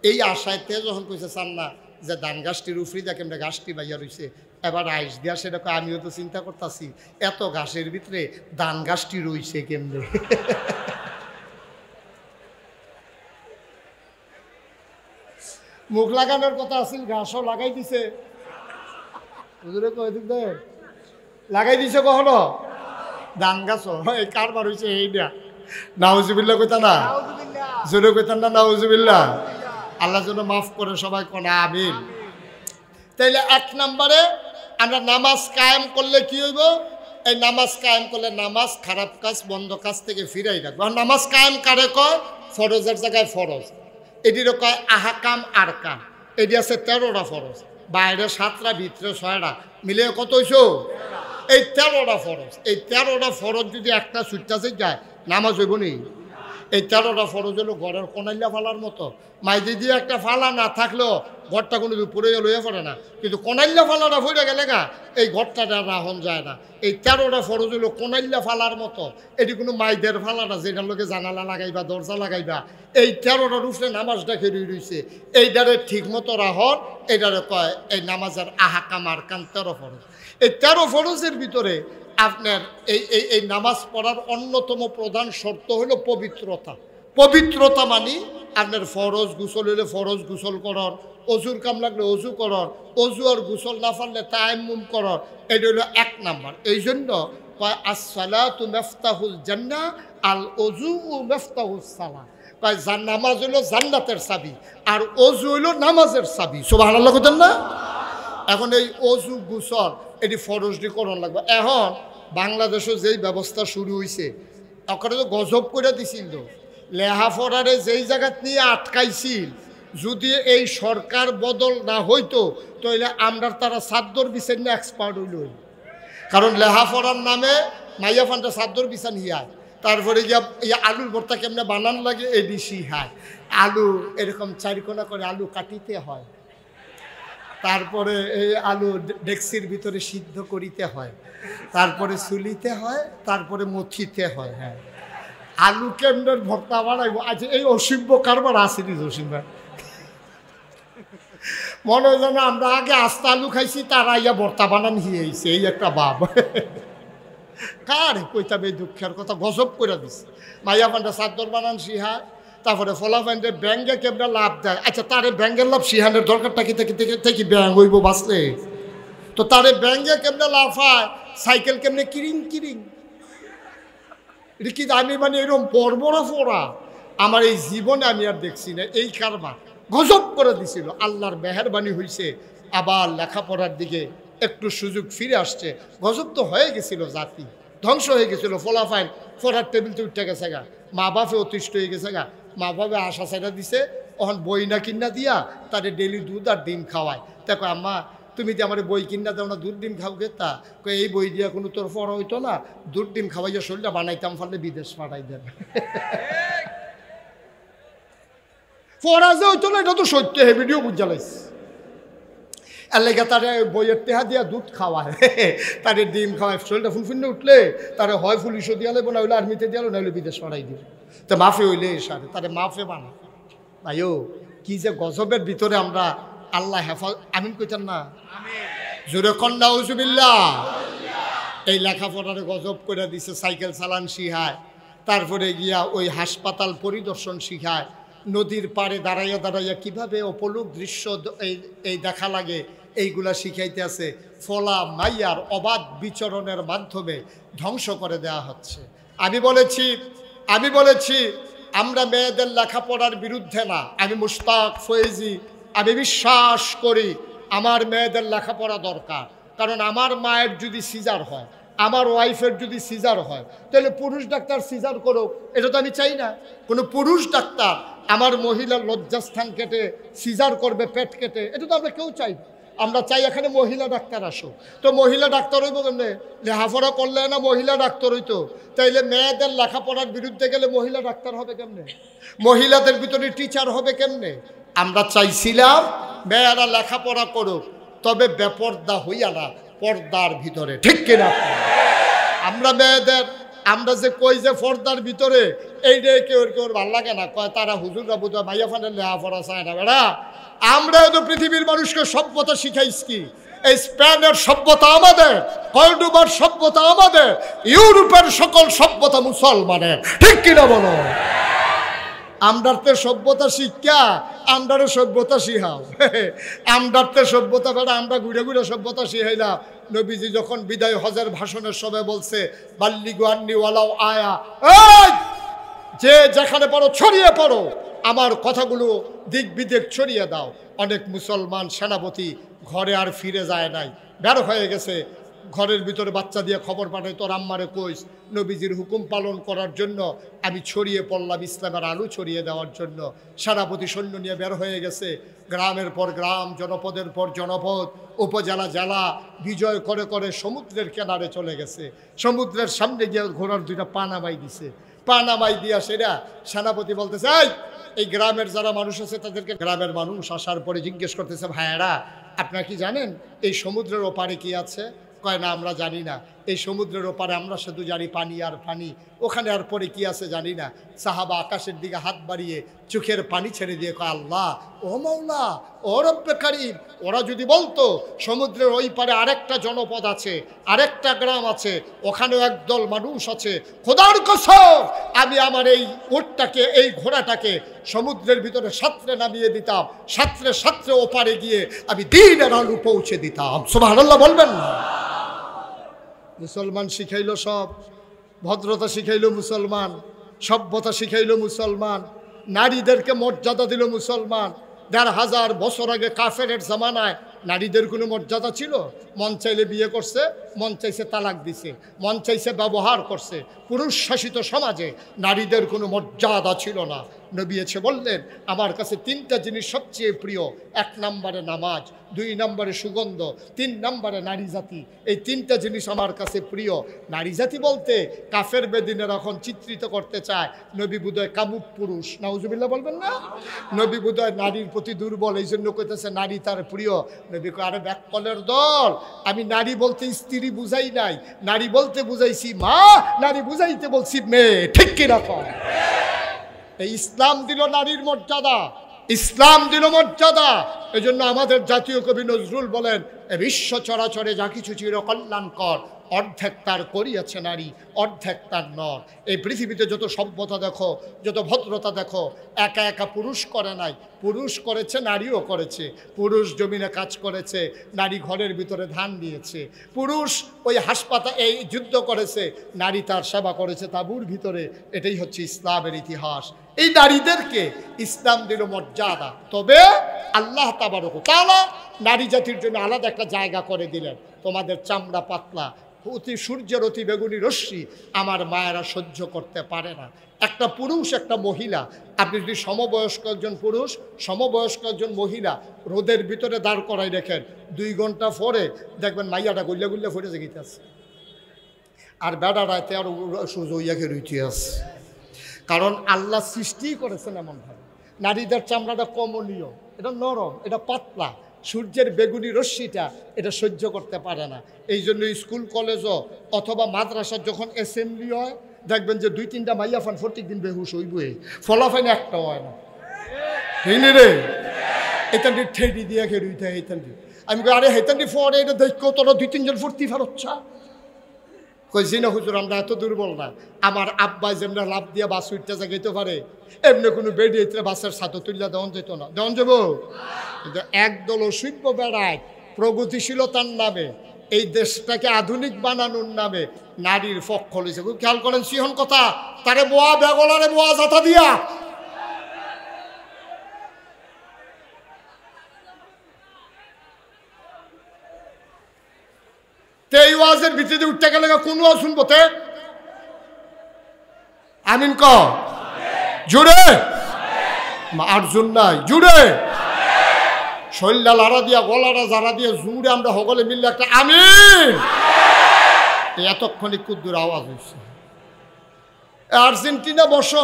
এই আশায়তে যখন কইছে চান না যে ধান গাছটির উফরি দা কেমনে ঘাসটি বাইয়া রয়েছে এবার আইস দিয়া সেটা আমিও তো চিন্তা করতেছি এত ঘাসের ভিতরে ধান গাছটি রয়েছে কেমনে মুখ লাগানোর কথা আছিল ঘাসও লাগাই দিছে লাগাই দিছে কখনো ধান গাছ এই কারবার হয়েছে এইটা নাউজুবিল্লাহ কইতা না জোরে কইতান না নাউজুবিল্লাহ আল্লাহ যেন মাফ করে সবাই কোনা আমিন। তাইলে এক নম্বরে আমরা নামাজ কায়েম করলে কি হইব এই নামাজ কায়েম করলে নামাজ খারাপ কাজ বন্ধ কাজ থেকে ফিরাই রাখবো। নামাজ কায়েম কারে কয় ফরজের জায়গায় ফরজ এটিরও কয় আহাকাম আরকান এটি আছে 13টা ফরজ বাইরে 7টা ভিতরে 6টা মিলে কত হইছো এই 13টা ফরজ এই 13টা ফরজ যদি একটা ছুটটা যায় নামাজ হইব নি এই 13টা ফরজ হলো ঘরের কোনাইলা ফালার মতো মাইদি দিয়ে একটা ফালা না থাকলেও ঘরটা কোনো উপরে লইয়া পড়ে না কিন্তু কোনাইল্লা ফালাটা ফুটে গেলে গা এই ঘরটা রাহন যায় না এই 13টা ফরজ হলো কোনাইল্লা ফালার মতো এটি কোনো মাইদের ফালাটা যেটার লোকে জানালা লাগাইবা দরজা লাগাইবা এই 13টার উপরে নামাজটা খেয়ে রয়েছে এইটারে ঠিক মতো রাহন এইটারে কয় এই নামাজের আহাকাম আরকান 13 ফরজ এই 13 ফরজের ভিতরে আপনার এই নামাজ পড়ার অন্যতম প্রধান শর্ত হলো পবিত্রতা। পবিত্রতা মানে আপনার ফরজ গোসল হইলে ফরজ গোসল করন অজুর কাম লাগলে অজু করন অজু আর গোসল না পারলে তায়াম্মুম করন এটা হলো 1 নাম্বার। এই জন্য কয় আসসালাতু মিফতাহুল জান্নাহ আল ওযু মিফতাহুস সালাহ কয় নামাজ হলো জান্নাতের চাবি আর অজু হইলো নামাজের চাবি সুবহানাল্লাহ কইতেন না। এখন এই অজু গোসল এটি ফরজটি করণ লাগবে। এখন বাংলাদেশে যেই ব্যবস্থা শুরু হয়েছে ওখানে তো গজব করে দিছিল লেহাফড়ারে যেই জায়গাত নিয়ে আটকাইছিল যদি এই সরকার বদল না হইতো তাহলে আমরা তারা সাদ্দর বিচার নিয়ে এক্সপার্ট হইল কারণ লেহাফড়ার নামে মাইয়া ফান্ডা সাদ্দর বিচার হিয়ায় তারপরে গিয়া আলুর ভর্তা কেমনে বানান লাগে এডি শিহায় আলু এরকম চারিকোনা করে আলু কাটিতে হয় তারপরে এই আলু ডেক্সির ভিতরে সিদ্ধ করিতে হয় তারপরে চুলিতে হয় তারপরে মথিতে হয়। হ্যাঁ আলু কেমনের ভর্তা বানাইব আচ্ছা এই অসীম্য কারবার আসেনি অসীম ভাই মনে হয় যেন আমরা আগে আস্তা আলু খাইছি তারা ইয়া ভর্তা বানান হিয়েছে এই একটা ভাব কার কইতাম এই দুঃখের কথা গজব করে দিছে মাইয়া পান্ডা চাদর বানান সিহা তারপরে ফলা পান্ডে ব্যাঙ্গে কেমন লাভ দেয় আচ্ছা তারে ব্যাঙ্গের লাভ সিহানের দরকারটা কি থেকে ব্যাঙ্গ হইব বাঁচলে তো তারে ব্যাঙ্গে কেমনে লাভ হয় সাইকেল কেমনে কিরিং কিরিং এটা কি আমি মানে এরকম বড় ফোড়া আমার এই জীবনে আমি আর দেখছি না এই কারবার গজব করে দিছিল। আল্লাহর মেহেরবানি হয়েছে আবার লেখাপড়ার দিকে একটু সুযোগ ফিরে আসছে গজব তো হয়ে গেছিল জাতি ধ্বংস হয়ে গেছিল ফলাফাইন পড়ার টেবিলতে উঠে গেছে গা মা বাপে অতিষ্ঠ হয়ে গেছে গা মা বাপে আশা ছাইড়া দিছে ওখান বই না কিনা দিয়া তারে ডেলি দুধ আর ডিম খাওয়ায় দেখো আম্মা তুমি যে আমার বই কিনা দাও না দুধ ডিম খাও গে তা এই বই দিয়া কোনো তোর পড়া হইতো না দুধ ডিম খাওয়াইয়া শরীরটা বানাইতাম ফলে বিদেশ পাঠাই দেন পড়া যে হইতো না এটা তো সত্য হে ভিডিও বুঝা লাইছে এর লেগে তারে বইয়ের টেহা দিয়া দুধ খাওয়ায় তারে ডিম খাওয়ায় শরীরটা ফুলফুন্নে উঠলে তারে হয় পুলিশও দিয়া লাগবো না হইলে আর্মিতে দিয়া না হইলে বিদেশ পাঠাই দিব তো মাফে হইলে সারে তারে মাফে বানা ভাইও কি যে গজবের ভিতরে আমরা আল্লাহ হেফাজ আমিন কইতেন না জোরে কন্যা উজুবিল্লাহ এই লেখাপড়ার গজব করে দিছে, সাইকেল চালান শিখায়, তারপরে গিয়া ওই হাসপাতাল পরিদর্শন শিখায়, নদীর পাড়ে দাঁড়াইয়া দাঁড়াইয়া কীভাবে অপলুক দৃশ্য এই দেখা লাগে এইগুলা শিখাইতে আছে। ফলা মাইয়ার অবাধ বিচরণের মাধ্যমে ধ্বংস করে দেয়া হচ্ছে। আমি বলেছি আমরা মেয়েদের লেখাপড়ার বিরুদ্ধে না। আমি মুশতাক ফয়েজি, আমি বিশ্বাস করি আমার মেয়েদের লেখাপড়া দরকার। কারণ আমার মায়ের যদি সিজার হয়, আমার ওয়াইফের যদি সিজার হয়, তাহলে পুরুষ ডাক্তার সিজার করুক, এটা তো আমি চাই না। কোনো পুরুষ ডাক্তার আমার মহিলার লজ্জাস্থান কেটে সিজার করবে, পেট কেটে, এটা তো আমরা কেউ চাই না। আমরা চাই এখানে মহিলা ডাক্তার আসুক। তো মহিলা ডাক্তার হইব কেমনে? লেখাপড়া করলে না মহিলা ডাক্তার হইতো, তাইলে মেয়েদের লেখাপড়ার বিরুদ্ধে গেলে মহিলা ডাক্তার হবে কেমনে? মহিলাদের ভিতরে টিচার হবে কেমনে? আমরা চাইছিলাম মেয়েরা লেখাপড়া করুক, তবে বেপর্দা হইয়া না, পর্দার ভিতরে, ঠিক কিনা? আমরা মেয়েদের আমরা যে কই যে পর্দার ভিতরে, এইটাই কেউ ভাল লাগে না, কয় তারা হুজুররা বুঝা ভাইয়া ফানের লেখাপড়া চায় না। বেড়া আমরা তো পৃথিবীর মানুষকে সভ্যতা শিখাইছি কি? এই স্পেনের সভ্যতা আমাদের, কর্ডোবার সভ্যতা আমাদের, ইউরোপের সকল সভ্যতা মুসলমানের, ঠিক কিনা বলো? আমরাতে সভ্যতা শিক্ষা, আমরারও সভ্যতা শিখাও। আমরাতে সভ্যতা বেড়া আমরা ঘুরে ঘুরে সভ্যতা শিখাইলাম। নবীজি যখন বিদায় হজের ভাষণের সময় বলছে বাল্লিগু আন্নি ওয়ালাও আয়া, যে যেখানে পড়ো ছড়িয়ে পড়ো, আমার কথাগুলো দিক বিদিক ছড়িয়ে দাও। অনেক মুসলমান সেনাপতি ঘরে আর ফিরে যায় নাই, বের হয়ে গেছে, ঘরের ভিতরে বাচ্চা দিয়ে খবর পাঠায় তোর আম্মারে কইস নবীজির হুকুম পালন করার জন্য আমি ছড়িয়ে পড়লাম, ইসলামের আলো ছড়িয়ে দেওয়ার জন্য। সেনাপতি সৈন্য নিয়ে বের হয়ে গেছে, গ্রামের পর গ্রাম, জনপদের পর জনপদ, উপজেলা জেলা বিজয় করে করে সমুদ্রের কিনারে চলে গেছে। সমুদ্রের সামনে গিয়ে ঘোড়ার দুইটা পা নামাই দিছে। পা নামাই দিয়া সেটা সেনাপতি বলতেছে, এই গ্রামের যারা মানুষ আছে তাদেরকে, গ্রামের মানুষ আসার পরে জিজ্ঞেস করতেছে, ভাইয়েরা আপনারা কি জানেন এই সমুদ্রের ওপারে কি আছে? কয় না আমরা জানি না। এই সমুদ্রের ওপারে আমরা শুধু জানি পানি আর পানি, ওখানে আর পরে কি আছে জানি না। সাহাবা আকাশের দিকে হাত বাড়িয়ে চোখের পানি ছেড়ে দিয়ে কয়, আল্লাহ ও মাওলা ও রব্বে কারীম, ওরা যদি বলতো সমুদ্রের ওই পারে আরেকটা জনপদ আছে, আরেকটা গ্রাম আছে, ওখানেও একদল মানুষ আছে, খোদার কসম আমি আমার এই উটটাকে, এই ঘোড়াটাকে সমুদ্রের ভিতরে সাঁতরে নামিয়ে দিতাম, সাঁতরে সাঁতরে ওপারে গিয়ে আমি দিনের আলো পৌঁছে দিতাম। সুবহানাল্লাহ বলবেন না? মুসলমান শিখাইল সব, ভদ্রতা শিখাইল মুসলমান, সভ্যতা শিখাইল মুসলমান, নারীদেরকে মর্যাদা দিল মুসলমান। ১৫০০ বছর আগে কাফেরের জামানায় নারীদের কোনো মর্যাদা ছিল? মন চাইলে বিয়ে করছে, মন চাইছে তালাক দিছে, মন চাইছে ব্যবহার করছে। পুরুষ শাসিত সমাজে নারীদের কোনো মর্যাদা ছিল না। নবী এসে বললেন, আমার কাছে 3টা জিনিস সবচেয়ে প্রিয়। 1 নম্বরে নামাজ, 2 নম্বরে সুগন্ধ, 3 নম্বরে নারী জাতি। এই 3টা জিনিস আমার কাছে প্রিয়। নারী জাতি বলতে কাফের বেদিনের এখন চিত্রিত করতে চায় নবী বুদয় কামুক পুরুষ, নাউজুবিল্লাহ বলবেন না? নবী বুদয় নারীর প্রতি দুর্বল, এই জন্য কইতেছে নারী তার প্রিয়। নবী কয়, আরে ব্যাককলের দল, আমি নারী বলতে স্ত্রী বুঝাই নাই, নারী বলতে বুঝাইছি মা, নারী বুঝাইতে বলছি মেয়ে, ঠিক কিরকম? এই ইসলাম দিল নারীর মর্যাদা, ইসলাম দিল মর্যাদা। এই জন্য আমাদের জাতীয় কবি নজরুল বলেন, বিশ্ব চরাচরে যা কিছু চির কল্যাণকর, অর্ধেক তার করিয়াছে নারী, অর্ধেক তার নর। এই পৃথিবীতে যত সভ্যতা দেখো, যত ভদ্রতা দেখো, একা একা পুরুষ করে নাই, পুরুষ করেছে, নারীও করেছে। পুরুষ জমিনে কাজ করেছে, নারী ঘরের ভিতরে ধান দিয়েছে। পুরুষ ওই হাসপাতাল এই যুদ্ধ করেছে, নারী তার সেবা করেছে তাঁবুর ভিতরে। এটাই হচ্ছে ইসলামের ইতিহাস। এই নারীদেরকে ইসলাম দিল মর্যাদা। তবে আল্লাহ তাবারক ওয়া তাআলা নারী জাতির জন্য আলাদা একটা জায়গা করে দিলেন। তোমাদের চামড়া পাতলা, সূর্যের অতি বেগুনি রশ্মি আমার মায়েরা সহ্য করতে পারে না। একটা পুরুষ, একটা মহিলা, আপনি যদি সমবয়স্ক একজন পুরুষ, সমবয়স্ক একজন মহিলা রোদের ভিতরে দাঁড় করাই রেখেন, 2 ঘন্টা পরে দেখবেন মাইয়াটা গুল্লে গুল্লে ফুটে যেতে আছে, আর বেড়া রাতে আর সূর্য ইয়াকে রুইতে আছে। কারণ আল্লাহ সৃষ্টি করেছেন এমনভাবে। নারীদের চামড়াটা কমনীয়, এটা নরম, এটা পাতলা, সূর্যের বেগুনি রশ্মিটা এটা সহ্য করতে পারে না। এই জন্য স্কুল কলেজও অথবা মাদ্রাসার যখন অ্যাসেম্বলি হয়, দেখবেন যে 2-3টা মাইয়া ফান প্রত্যেক দিন বেহুশ হইবই, ফলাফাইন একটাও হয় না। হইনি রে, এতান্ডি ঠেডি দিয়ে খেয়ে রুইতে, এইতান্ডি আমি আরে হেতান্ডি ফরে এটা দেখো তোরা 2-3 জন ফুর্তি ফেরচ্ছা, কইছি না হুজুর আমরা এত দুর্বল না, আমার আব্বাই যেমন লাভ দিয়ে বাস উঠতে জাগাইতে পারে এমনি কোনো বেরিয়ে বাসের সাথে তুললে দেওয়ান যেত না, দেওয়ান যাব। কিন্তু একদল অসভ্য বেড়ায় প্রগতিশীলতার নামে এই দেশটাকে আধুনিক বানানোর নামে নারীর পক্ষ লইছে। খুব খেয়াল করেন সিহন কথা, তারে বোয়া বেগলারে বোয়া জাতা দিয়া এই ওয়াজের ভিতরে উঠতে গেলে কোন ওয়াজ শুনবো তে? আমিন ক জুড়ে আর্জুন নাই জুড়ে শৈল্লা লাড়া দিয়া গলাটা জারা দিয়ে জুড়ে আমরা সকলে মিললে একটা আমিন। এতক্ষণে কুদ্দুর আওয়াজ হয়েছে। আর্জেন্টিনা বসো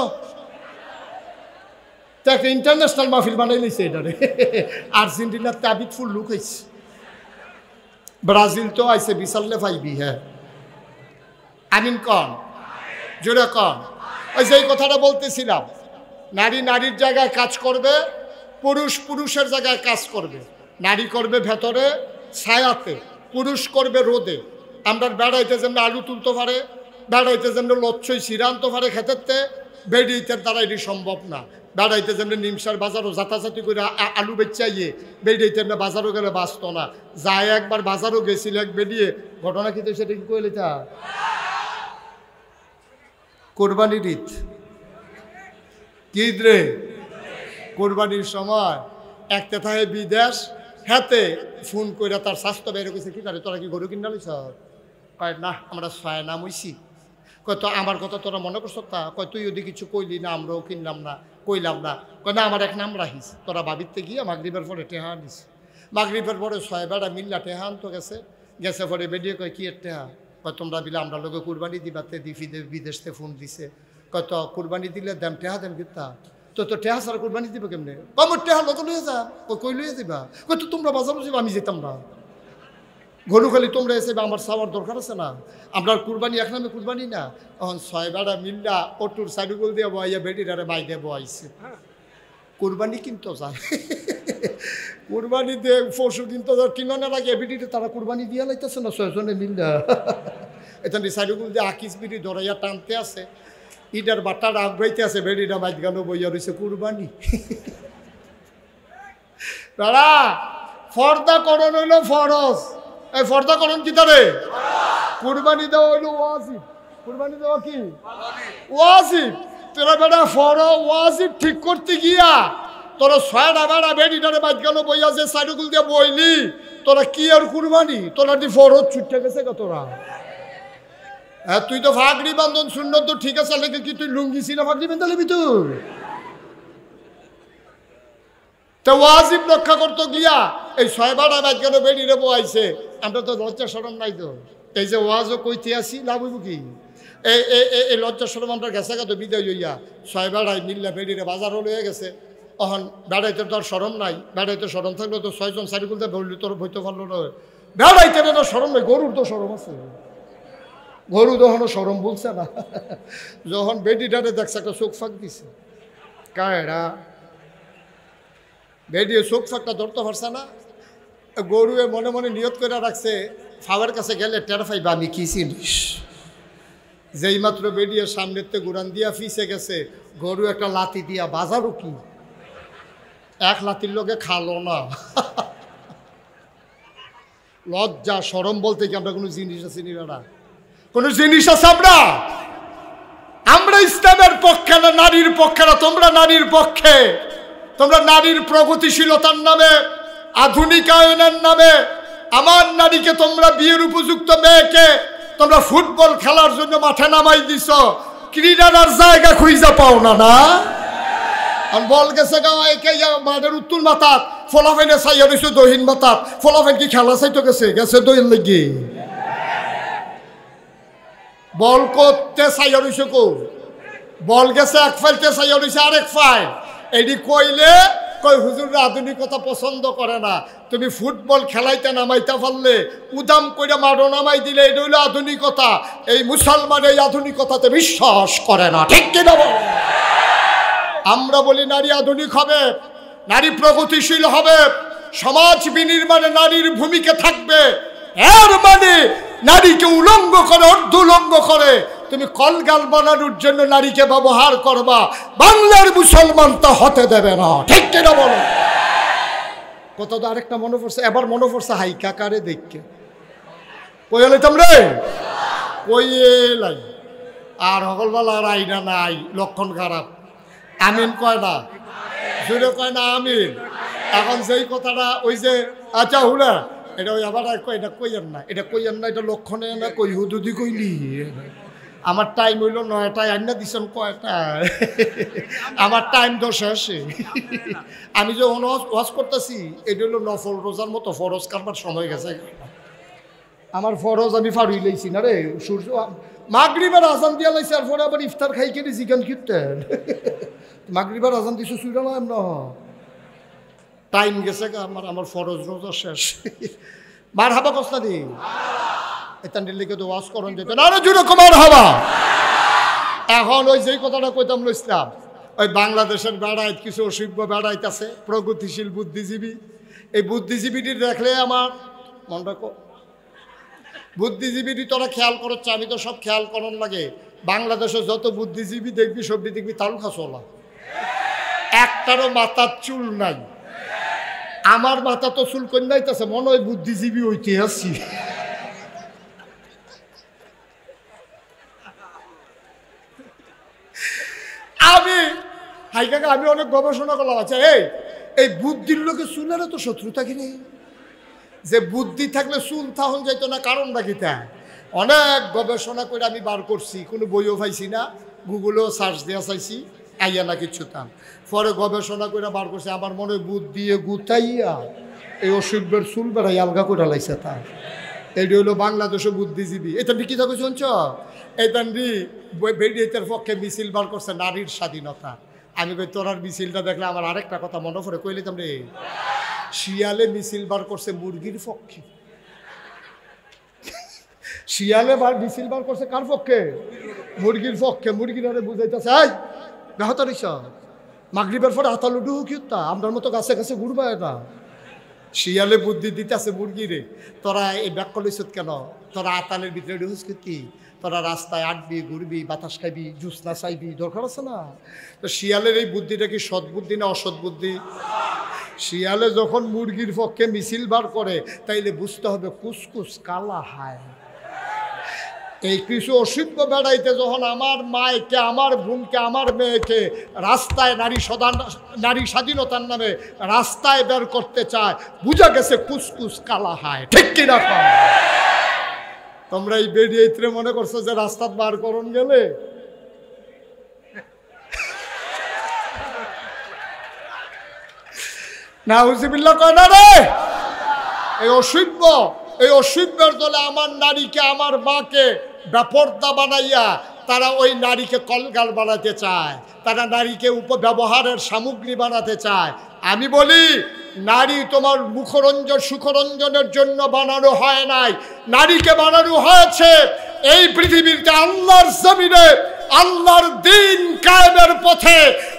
একটা ইন্টারন্যাশনাল মাহফিল বানাই নিছে এটারে। আর্জেন্টিনার তাবিদ ফুল লুক হয়েছে, ব্রাজিল তো আইসে বিশাল্লে পাইবি। হ্যাঁ আমিন কন জোরে কন। ওই যে কথাটা বলতেছিলাম, নারী নারীর জায়গায় কাজ করবে, পুরুষ পুরুষের জায়গায় কাজ করবে। নারী করবে ভেতরে ছায়াতে, পুরুষ করবে রোদে। আমরা বেড়াইতে যেমন আলু তুলতে পারে, বেড়াইতে যেমন লচ্ছই সিরা আনতে পারে খেতেতে, বেড়িতের দ্বারা এটি সম্ভব না। বেড়াইতে যেমন নিমসার বাজারও জাতাজাতি করে আলু বেচাইয়ে বেড়াইতে এমনি বাজারও গেলে বাঁচত না। যায় একবার বাজারও গেছিল এক বেরিয়ে, ঘটনা কিন্তু সেটা কি কইলে তা কোরবানির ঈদ কি ঈদ রে? কোরবানির সময় এক তেথায় বিদেশ হাতে ফোন করে তার স্বাস্থ্য বের করেছে, কি করে তোরা কি গরু কিনা লিস? কয় না আমরা ছয় নাম হইছি। কয় তো আমার কথা তোরা মনে করছ তা? কয় তুই যদি কিছু কইলি না আমরাও কিনলাম না, কইলাম না। কয় না আমার এক নাম রাখিস, তোরা বাবিতে গিয়ে মাগরিবের পরে টেহা আনিস। মাগরিবের পরে ছয় বেড়া মিল্লা টেহা আনতো গেছে, গেছে পরে বেরিয়ে কয় কি এর টেহা? কয় তোমরা বিলে আমরা লোকে কুরবানি দিবাতে বিদেশ থেকে ফোন দিছে। কয় তো কুরবানি দিলে দেম টেহা দেম কিতা? তো তো টেহা ছাড়া কুরবানি দিব কেমনে? আমার টেহা লোক লইয়া যা। কই লইয়া যাবা? কই তো তোমরা বাজারও যাবা, আমি যেতাম না। গরু খালি তোমরা এসে আমার চাওয়ার দরকার আছে না? আমরা কুরবানি এক নামে কুরবানি না। এখন ছয় বেড়া মিল্লা অটুর সাইডুগুল দিয়ে বইয়া বেটিটারে বাই দিয়ে বইছে। কুরবানি কিনতো যায়, কুরবানি দিয়ে পশু কিনতো কিনানোর আগে বেটিটা তারা কুরবানি দিয়া লাইতেছে না ছয়জনে মিল্লা। এখানে সাইডুগুল দিয়ে আকিস বিটি ধরাইয়া টানতে আছে, ইটার বাটাটা আগ্রাইতে আছে, বেটিটা বাইক গান বইয়া রয়েছে কুরবানি। দাঁড়া ফর্দা করণ হইল ফরজ, এই ফর্দা করণ কি তারে? কুরবানি দেওয়া হইলো ওয়াজিব। কুরবানি দেওয়া কি ওয়াজিব? তোরা বেটা ফর ওয়াজিব ঠিক করতে গিয়া তোরা ছয়টা বেড়া বেটিটারে বাইক গান বইয়া যে সাইডুগুল দিয়ে বইলি, তোরা কি আর কুরবানি? তোরা দি ফরজ ছুটে গেছে কা তোরা? হ্যাঁ তুই তো ফাগড়ি বান্ধন শূন্য তো ঠিক আছে, লেগে কি তুই লুঙ্গি ছিল ফাগড়ি বেঁধে নিবি তুই? তো ওয়াজিব রক্ষা করতে গিয়া এই ছয় বাড়া কেন বেরিয়ে বইছে। আমরা তো লজ্জা শরম নাই তো, এই যে ওয়াজও কইতে আসি লাভ হইব কি? এই লজ্জা শরম আমরা গেছে তো বিদায় হইয়া ছয় বেড়ায় মিল্লা বেরিয়ে বাজারও লয়ে গেছে। তখন বেড়াইতে তো আর শরম নাই, বেড়াইতে শরম থাকলে তো ছয়জন সারিগুলতে বললি তোর বইতে পারলো না। বেড়াইতে তো শরম নেই, গরুর তো শরম আছে। গরু তখনও সরম বলছে না, যখন বেডিটারে দেখছে একটা চোখ ফাঁক দিছে। কায়রা বেডিয়ে চোখ ফাঁকটা ধরতে পারছে না। গরুয়ে মনে মনে নিয়ত করে রাখছে ফাওয়ার কাছে গেলে টের পাইবা আমি কি চিনিস। যেই মাত্র বেডিয়ে সামনের তে গুড়ান দিয়া ফিসে গেছে, গরু একটা লাথি দিয়া বাজারও কি এক লাথির লোকে খালো না। লজ্জা সরম বলতে কি আমরা কোনো জিনিস আছে না? কোন জিনিস আছে? আমরা ইসলামের পক্ষে না, নারীর পক্ষে না। তোমরা নারীর পক্ষে, তোমরা নারীর প্রগতিশীলতার নামে, আধুনিকায়নের নামে আমার নারীকে তোমরা বিয়ের উপযুক্ত মেয়েকে তোমরা ফুটবল খেলার জন্য মাঠে নামাই দিছ, ক্রীড়ার জায়গা খুঁজা পাও না। না বল গেছে মাঠের উত্তর মাথাত ফলাফেনে চাইয়া রয়েছে দহিন মাথাত। ফলাফেন কি খেলা চাইতে গেছে? গেছে দহিন লেগে বল করতে চাইয়া রয়েছে কো, বল গেছে এক ফাইলতে চাইয়া রয়েছে আরেক ফাইল। এটি কইলে কই হুজুররা আধুনিকতা পছন্দ করে না। তুমি ফুটবল খেলাইতে নামাইতে পারলে উদাম করে মারো নামাই দিলে এটা হইলো আধুনিকতা। এই মুসলমান এই আধুনিকতাতে বিশ্বাস করে না, ঠিক কিনা বল? আমরা বলি নারী আধুনিক হবে, নারী প্রগতিশীল হবে, সমাজ বিনির্মাণে নারীর ভূমিকা থাকবে। এর মানে নারীকে উলঙ্গ করে, অর্ধ উলঙ্গ করে তুমি কলগাল বানানোর জন্য নারীকে ব্যবহার করবা, বাংলার মুসলমান তা হতে দেবে না। ঠিক কিনা বলো? কত তো আরেকটা মনে পড়ছে, এবার মনে পড়ছে হাইকা কারে দেখকে কইলে তোমরে কইলাই আর হকলবেলা আর আইনা নাই, লক্ষণ খারাপ। আমিন কয় না, জুড়ে কয় না আমিন। এখন সেই কথাটা ওই যে আচ্ছা হুলা এটা ওই আবার এটা কইয়েন না, এটা কইয়েন না, এটা লক্ষণে না কই হুদুদি কইলি। আমার টাইম হইল 9টায়, আইনা দিছেন কয়টায়? আমার টাইম 10 আসে। আমি যে ওয়াজ করতেছি এটা হলো নফল রোজার মতো, ফরজ কারবার সময় গেছে। আমার ফরজ আমি ফাড়ুই লইছি না রে। সূর্য মাগরিবের আজান দিয়া লাইছে, আর পরে আবার ইফতার খাই কেটে চিকেন কিনতেন। মাগরিবের আজান দিছো সুইরা না এমন টাইম গেছে আমার ফরজ রোজা শেষ। মার হাবা কস্তা দি এতান দিল্লিকে তো ওয়াজ করন যেত না, আরো জুড়ে কমার হাবা। এখন ওই যেই কথাটা কইতাম লইছিলাম, ওই বাংলাদেশের বেড়াইত কিছু অসভ্য বেড়াইত আছে, প্রগতিশীল বুদ্ধিজীবী। এই বুদ্ধিজীবীটি দেখলে আমার মনটা বুদ্ধিজীবী তোরা খেয়াল করছে, আমি তো সব খেয়াল করন লাগে। বাংলাদেশে যত বুদ্ধিজীবী দেখবি সবই দেখবি তালুকা চলা, একটারও মাথার চুল নাই। আমার মাথা তো চুল কন্যাইতেছে, মনে হয় বুদ্ধিজীবী হইতে আসছি। আমি হাইকাকে আমি অনেক গবেষণা করলাম। আচ্ছা এই বুদ্ধির লোকে চুলের তো শত্রুতা কিনে, যে বুদ্ধি থাকলে চুল থাহন যাইতো না, কারণটা কি? তা অনেক গবেষণা করে আমি বার করছি, কোনো বইও পাইছি না, গুগলেও সার্চ দেওয়া চাইছি, আইয়া না কিচ্ছু তাম। পরে গবেষণা করে বার করছি, আমার মনে বুদ্ধি গুতাইয়া এই অসভ্যের চুল বেড়াই আলগা করে লাইছে তার। এইটা হলো বাংলাদেশের বুদ্ধিজীবী। এটা কি থাকো শুনছ? এইটার বেডিয়েতের পক্ষে মিছিল বার করছে নারীর স্বাধীনতা। আমি কই তোরার মিছিলটা দেখলে আমার আরেকটা কথা মনে পড়ে, কইলে তোমরে শিয়ালে মিছিল বার করছে মুরগির পক্ষে। শিয়ালে মিছিল বার করছে কার পক্ষে? মুরগির পক্ষে। মুরগিরা বুঝাইতেছে এই বেহতারিস মাগরিবের পরে হাতালুডু কিউতা আমরার মতো গাছে গাছে ঘুরবায় না। শিয়ালে বুদ্ধি দিতেছে মুরগিরে, তোরা এই ব্যাখ্যা লইছ কেন? তোরা আতালের ভিতরে ঢুস কি? তোরা রাস্তায় আটবি, ঘুরবি, বাতাস খাইবি, জুস না চাইবি, দরকার আছে না? তো শিয়ালের এই বুদ্ধিটা কি সৎ বুদ্ধি না অসৎ বুদ্ধি? শিয়ালে যখন মুরগির পক্ষে মিছিল বার করে তাইলে বুঝতে হবে কুসকুস কালা হায়। এই কিছু অসভ্য বেড়াইতে যখন আমার মায়কে, আমার বোনকে, আমার মেয়েকে রাস্তায় নারী স্বাধীনতার নামে রাস্তায় বের করতে চায়, বুঝা গেছে কুসকুস কালা হায়। ঠিক কিনা? তোমরা এই বেরিয়ে মনে করছো যে রাস্তা বার করন গেলে না হুজিবিল্লাহ কয় না রে। এই অসভ্যের দলে আমার নারীকে, আমার মাকে বেপর্দা বানাইয়া তারা ওই নারীকে কলগাল বানাতে চায়, তারা নারীকে উপব্যবহারের সামগ্রী বানাতে চায়। আমি বলি নারী তোমার মুখরঞ্জন সুখরঞ্জনের জন্য বানানো হয় নাই, নারীকে বানানো হয়েছে এই পৃথিবীতে আল্লাহর জমিনে আল্লাহর দ্বীন কায়েমের পথে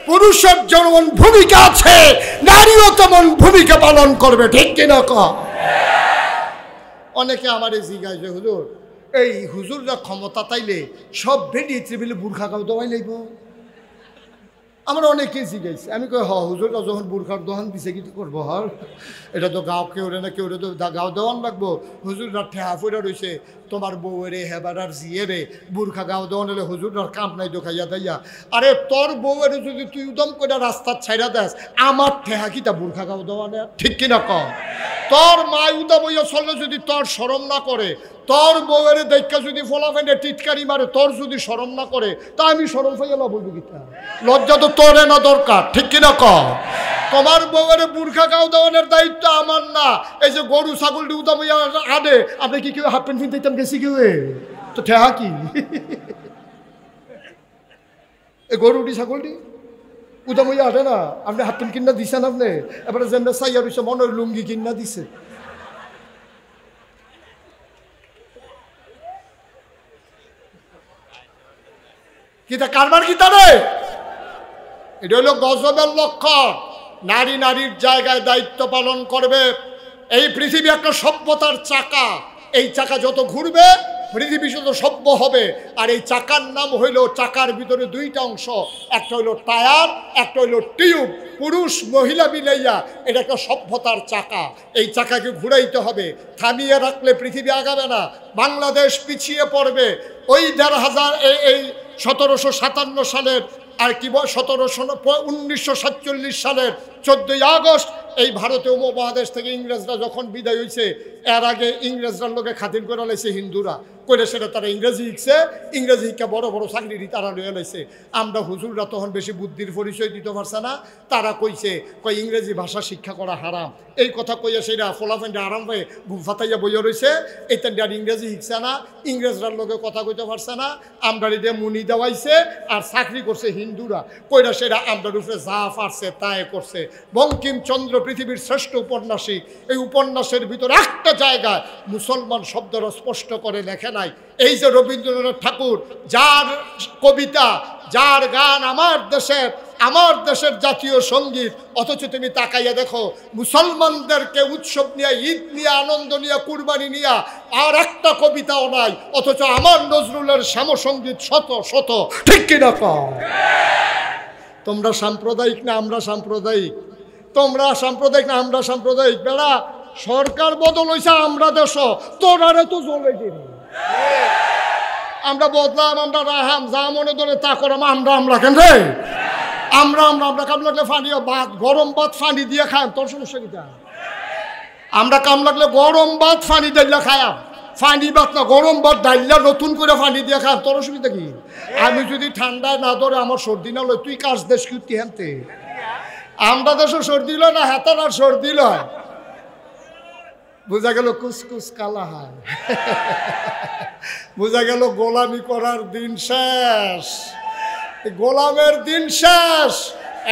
পুরুষের যেমন ভূমিকা আছে, নারীও তেমন ভূমিকা পালন করবে। ঠিক কিনা? অনেকে আমার এই জিজ্ঞাসা, হুজুর এই হুজুররা ক্ষমতা তাইলে সব বেরিয়ে ত্রিবিলে বুর্খা গাও দেওয়াই লাগবো? আমার অনেকে জিজ্ঞাসা। আমি কই হুজুররা যখন বুর্খার দোহান দিছে কি করবো? হর এটা তো গাও কেউ রে না, কেউ রে তো গাও দেওয়ান লাগবো। হুজুররা ঠেহা ফুটা রয়েছে, তোমার বউরে হেবারার জিয়ে রে বুর্খা গাও দেওয়ান হলে হুজুররার কাম নাই দোখাইয়া দাইয়া। আরে তোর বউরে যদি তুই উদম করে রাস্তার ছাইরা দেস, আমার ঠেহা কি তা বুর্খা গাও দেওয়ানে? ঠিক কিনা কম? তোর মা উদম হইয়া চললে যদি তোর শরম না করে, তোর বউয়ের দেখা যদি ফলাফেনে টিটকারি মারে, তোর যদি শরম না করে, তা আমি শরম পাইয়া লাভ হইব কিতা? লজ্জা তো তোরে না দরকার। ঠিক কিনা কম? তোমার বউয়ের বুর্খা গাও দেওয়ানোর দায়িত্ব আমার না। এই যে গরু ছাগলটি উদাম হইয়া আনে, আপনি কি কেউ হাফ প্যান্ট কিনতে গেছি কেউ? তো ঠেহা কি? এই গরুটি ছাগলটি উদাম হইয়া আটে না, আপনি হাফ প্যান্ট কিনা দিছেন, আপনি এবারে যেমন চাইয়া রয়েছে মনে হয় লুঙ্গি কিনা দিছে। কিতা কারবার কিতা রে? এটা হলো গজবের লক্ষণ। নারীর জায়গায় দায়িত্ব পালন করবে। এই পৃথিবী একটা সভ্যতার চাকা, এই চাকা যত ঘুরবে পৃথিবী যত সভ্য হবে। আর এই চাকার নাম হইল, চাকার ভিতরে দুইটা অংশ, একটা হইল টায়ার, একটা হইল টিউব। পুরুষ মহিলা মিলাইয়া এটা একটা সভ্যতার চাকা। এই চাকাকে ঘুরাইতে হবে, থামিয়ে রাখলে পৃথিবী আগাবে না, বাংলাদেশ পিছিয়ে পড়বে। ওই ১৫০০ এই ১৭৫৭ সালের আর কি 1947 সালের 14ই আগস্ট এই ভারতীয় উপমহাদেশ থেকে ইংরেজরা যখন বিদায় হয়েছে, এর আগে ইংরেজরার লোকে খাতির করে লাইছে হিন্দুরা, করে সেটা তারা ইংরেজি শিখছে, ইংরেজি শিক্ষা বড় বড় চাকরি তারা লইয়া লাইছে। আমরা হুজুররা তখন বেশি বুদ্ধির পরিচয় দিতে পারছে না, তারা কইছে ইংরেজি ভাষা শিক্ষা করা হারাম। এই কথা কইয়া সেটা ফোলাফেন্ডে আরাম হয়ে ঘুম ফাতাইয়া বইয়া রয়েছে। এই তেনটা আর ইংরেজি শিখছে না, ইংরেজরার লোকে কথা কইতে পারছে না, আমরার দিয়ে মুনি দেওয়াইছে আর চাকরি করছে হিন্দুরা, কইরা সেটা আমরার উপরে যা পারছে তাই করছে। বঙ্কিমচন্দ্র পৃথিবীর শ্রেষ্ঠ উপন্যাসিক, এই উপন্যাসের ভিতরে একটা জায়গায় মুসলমান শব্দটা স্পষ্ট করে লেখে নাই। এই যে রবীন্দ্রনাথ ঠাকুর, যার কবিতা, যার গান আমার দেশের জাতীয় সঙ্গীত, অথচ তুমি তাকাইয়া দেখো মুসলমানদেরকে উৎসব নিয়ে, ঈদ নিয়ে, আনন্দ নিয়ে, কুরবানি নিয়ে আর একটা কবিতাও নাই, অথচ আমার নজরুলের শ্যামসঙ্গীত শত শত। ঠিক কিনা কও? তোমরা সাম্প্রদায়িক না আমরা সাম্প্রদায়িক? তোমরা সাম্প্রদায়িক না আমরা সাম্প্রদায়িক? বেড়া সরকার বদল হয়েছে, আমরা দেশ তোরারে তো জ্বলে দিনি, আমরা বদলাম, আমরা রাহাম, যা মনে ধরে তা করাম। আমরা কেন রে? আমরা কাম লাগলে ফানি ভাত, গরম ভাত ফানি দিয়ে খাই, তোর সমস্যা কিটা? আমরা কাম লাগলে গরম ভাত ফানি ডাইলা খায়াম, ফানি ভাত না গরম ভাত ডাইলা নতুন করে ফানি দিয়ে খাম, তোর অসুবিধা কি? আমি যদি ঠান্ডায় না ধরে আমার সর্দি না লয়, তুই কাজ দেশ কি হানতে? আমরা দেশও সর্দি লয় না, হাতার আর সর্দি লয়। বোঝা গেল কুসকুস কালা হয়, বোঝা গেল গোলামি করার দিন শেষ, গোলামের দিন শেষ।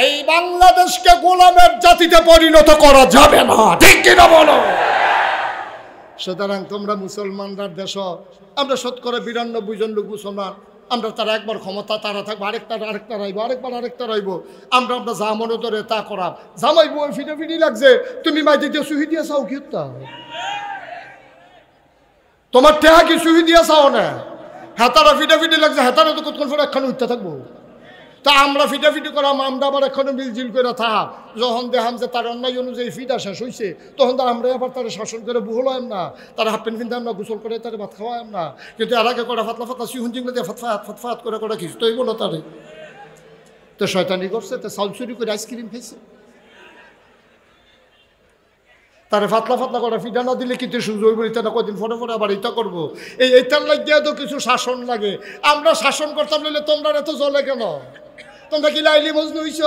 এই বাংলাদেশকে গোলামের জাতিতে পরিণত করা যাবে না, ঠিক কিনা বলো? সুতরাং তোমরা মুসলমানরা দেশ, আমরা ৯২% জন লোক মুসলমান, আমরা তারা একবার ক্ষমতা তারা থাকবো, আরেকটা রাইব, আরেকটা রাইব, আমরা যা মনে ধরে তা করাম। জামাই বই ফিটি লাগছে, তুমি মাই দিতে সুহি দিয়ে চাও কি? তোমার টেহা কি সুহি দিয়া চাও না? হেতারা ফিটি লাগছে, হেতারা তো কতক্ষণ পরে একখানে উঠতে থাকবো। তা আমরা ফিটাফিটি করাম, আমরা আবার এখনো মিলজিল করে থাক। যখন দেখাম যে তার অন্যায় অনুযায়ী ফিটা শেষ হয়েছে, তখন তো আমরা আবার তারা শাসন করে বুহলাম না, তারা হাফ প্যান্ট ফিনতাম না, গোসল করে তারা ভাত খাওয়াম না। কিন্তু এর আগে করা ফাতলা সিহুন চিংলে দিয়ে ফাতফাত করে খিচতই বলো তারে। তো শয়তানি করছে, তো চাউল চুরি করে আইসক্রিম খাইছে। তারে ফাতলা করে ফিটা না দিলে কিন্তু সুযোগ বলিতে না, কদিন পরে আবার এটা করবো। এইটার লাগিয়ে তো কিছু শাসন লাগে। আমরা শাসন করতাম বলে তোমরা এত জ্বলে কেন? তোমরা কি লাইলি মজনু হইছ?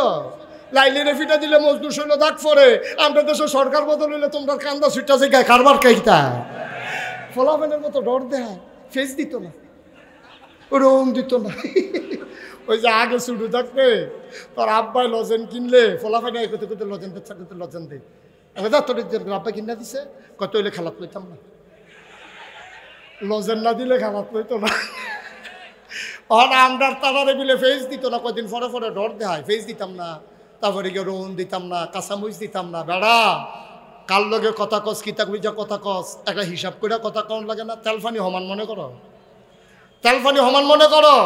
লাইলিরে ফিটা দিলে মজনু শৈল দাগ পরে। আমরা দেশের সরকার বদল হইলে তোমরা কান্দা ছুটটা যে গায়ে কারবার খাইতা। ফলাফেনের মতো ডর দেয়, ফেস দিত না, রং দিত না। ওই যে আগে শুরু থাকবে তোর আব্বাই লজেন কিনলে ফলাফেনে করতে করতে লজেন বেচা করতে লজেন দেয়। তোর আব্বা কিনা দিছে, কত হইলে খেলাত লইতাম না, লজেন না দিলে খেলাত লইতো না। আমরা তারারে মিলে ফেস দিত না, কদিন পরে ডর দেয়, ফেস দিতাম না। তারপরে গিয়ে রোন দিতাম না, কাঁচামরিচ দিতাম না। বেড়া কার লগে কথা কস, কিতাক বুঝা কথা কস, একটা হিসাব করে কথা কন লাগে না? তেলফানি সমান মনে করো, তেলফানি সমান মনে করো।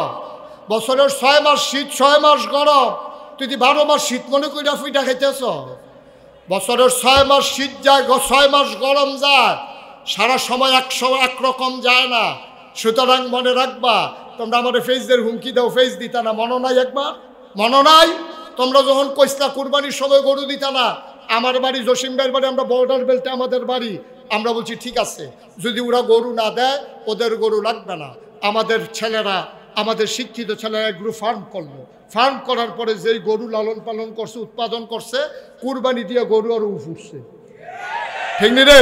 বছরের 6 মাস শীত, 6 মাস গরম, তুই 12 মাস শীত মনে কইরা ফিটা খাইতেছ। বছরের 6 মাস শীত যায়, 6 মাস গরম যায়, সারা সময় একরকম যায় না। সুতরাং মনে রাখবা, তোমরা আমাদের ফেসদের হুমকি দাও, ফেস দিতা না, মনে নাই? একবার মনে নাই? তোমরা যখন কইসলা কুরবানির সময় গরু দিতা না, আমার বাড়ি জসিম ভাইয়ের বাড়ি, আমরা বর্ডার বেল্টে আমাদের বাড়ি, আমরা বলছি ঠিক আছে, যদি ওরা গরু না দেয় ওদের গরু লাগবে না। আমাদের ছেলেরা, আমাদের শিক্ষিত ছেলেরা এগুলো ফার্ম করলো, ফার্ম করার পরে যেই গরু লালন পালন করছে, উৎপাদন করছে, কুরবানি দিয়ে গরু আরও উঠছে। ঠিক নি রে?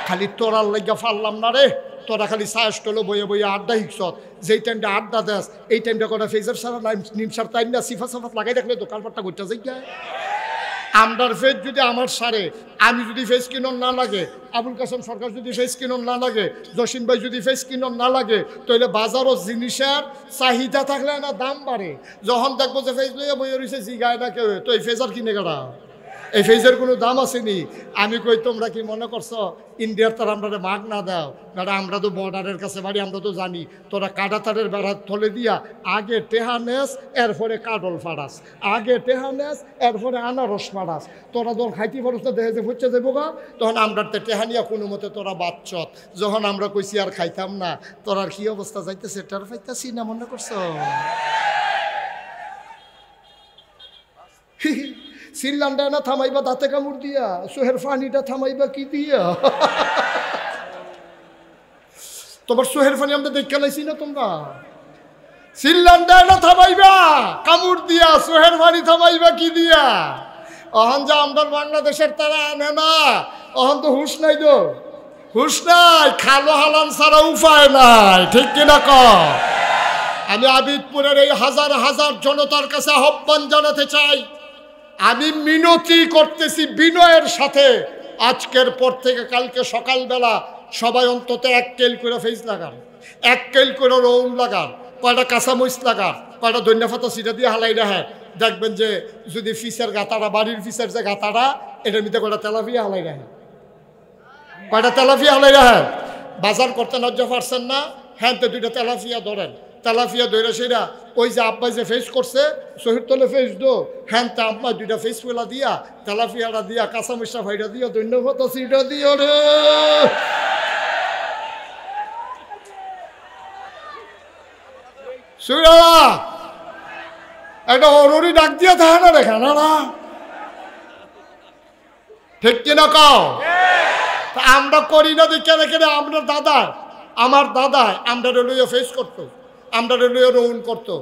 খালি তোরার লাগিয়া ফারলাম না রে, তোরা খালি সায়স করলো বইয়ে বইয়ে আড্ডা হিকছত। যেই টাইমটা আড্ডা দেস, এই টাইমটা কটা ফেজের সারা নিমসার টাইম না, সিফা সাফাত লাগাই রাখলে তো কারবারটা করতে যাই। আমরার ফেজ যদি আমার সারে, আমি যদি ফেস কিনন না লাগে, আবুল কাসেম সরকার যদি ফেস কিনন না লাগে, জসিম ভাই যদি ফেস কিনন না লাগে, তাহলে বাজারও জিনিসের চাহিদা থাকলে না দাম বাড়ে। যখন দেখবো যে ফেস লইয়া বইয়ে রয়েছে জিগায় না কেউ, তো এই ফেজার কিনে গেলা, এই ফেজের কোনো দাম আসেনি। আমি কই তোমরা কি মনে করছো ইন্ডিয়ার তার আমরা মাগ না দাও? বেড়া আমরা তো বর্ডারের কাছে বাড়ি, আমরা তো জানি তোরা কাটাতারের বেড়া থলে দিয়া আগে টেহানেস এরপরে কাডল ফাড়াস, আগে টেহানেস এরপরে আনারস ফাড়াস। তোরা যখন খাইতে পারস না দেখে যে ফুচ্ছে যাবো গা, তখন আমরা টেহানিয়া কোনো মতে তোরা বাচ্চত। যখন আমরা কইছি আর খাইতাম না, তোর আর কি অবস্থা যাইতেছে টের পাইতাছি না মনে করছো? সিল্লান্ডা না থামাইবা দাঁতে কামড় দিয়া, সোহের ফানিটা থামাইবা কি দিয়া? তোমার সোহের ফানি আমরা দেখে লাইছি না তোমরা? সিল্লান্ডা না থামাইবা কামড় দিয়া, সোহের ফানি থামাইবা কি দিয়া? অহন যা আমরা বাংলাদেশের তারা আনে না, অহন তো হুশ নাই, তো হুশ নাই, খালো হালান ছাড়া উপায় নাই, ঠিক কিনা ক? আমি আবিদপুরের এই হাজার হাজার জনতার কাছে আহ্বান জানাতে চাই, আমি মিনতি করতেছি বিনয়ের সাথে, আজকের পর থেকে কালকে সকালবেলা সবাই অন্তত 1 কেল করে ফেস লাগান, 1 কেল করে রৌন লাগান, কয়টা কাঁচামরিচ লাগান, কয়টা ধনিয়া পাতা সিটা দিয়ে হালাই রাখে। দেখবেন যে যদি ফিসের গাতাটা, বাড়ির ফিসের যে গাতাটা, এটার মধ্যে কয়টা তেলাপিয়া হালাই রাখে, কয়টা তেলাপিয়া হালাই রাখে। বাজার করতে লজ্জা পারছেন না? হ্যাঁ, তো 2টা তেলাপিয়া ধরেন, তেলাপিয়া ধরে সেরা ওই যে আব্বাই যে ফেস করছে শহীদ তলে ফেস দো, হ্যাঁ তা আব্বা 2টা ফেস পেলা দিয়া, তেলাপিয়াটা দিয়া, কাঁচামরিচটা ভাইটা দিও, ধন্যবাদ সিটা দিও রে। সুরা একটা অরুরি ডাক দিয়া থাকে না, দেখা না, ঠিক কিনা কও? আমরা করি না দেখে রেখে আপনার দাদা, আমার দাদা আমরা লইয়া ফেস করতো, আমরা লইয়া রৌন করতো,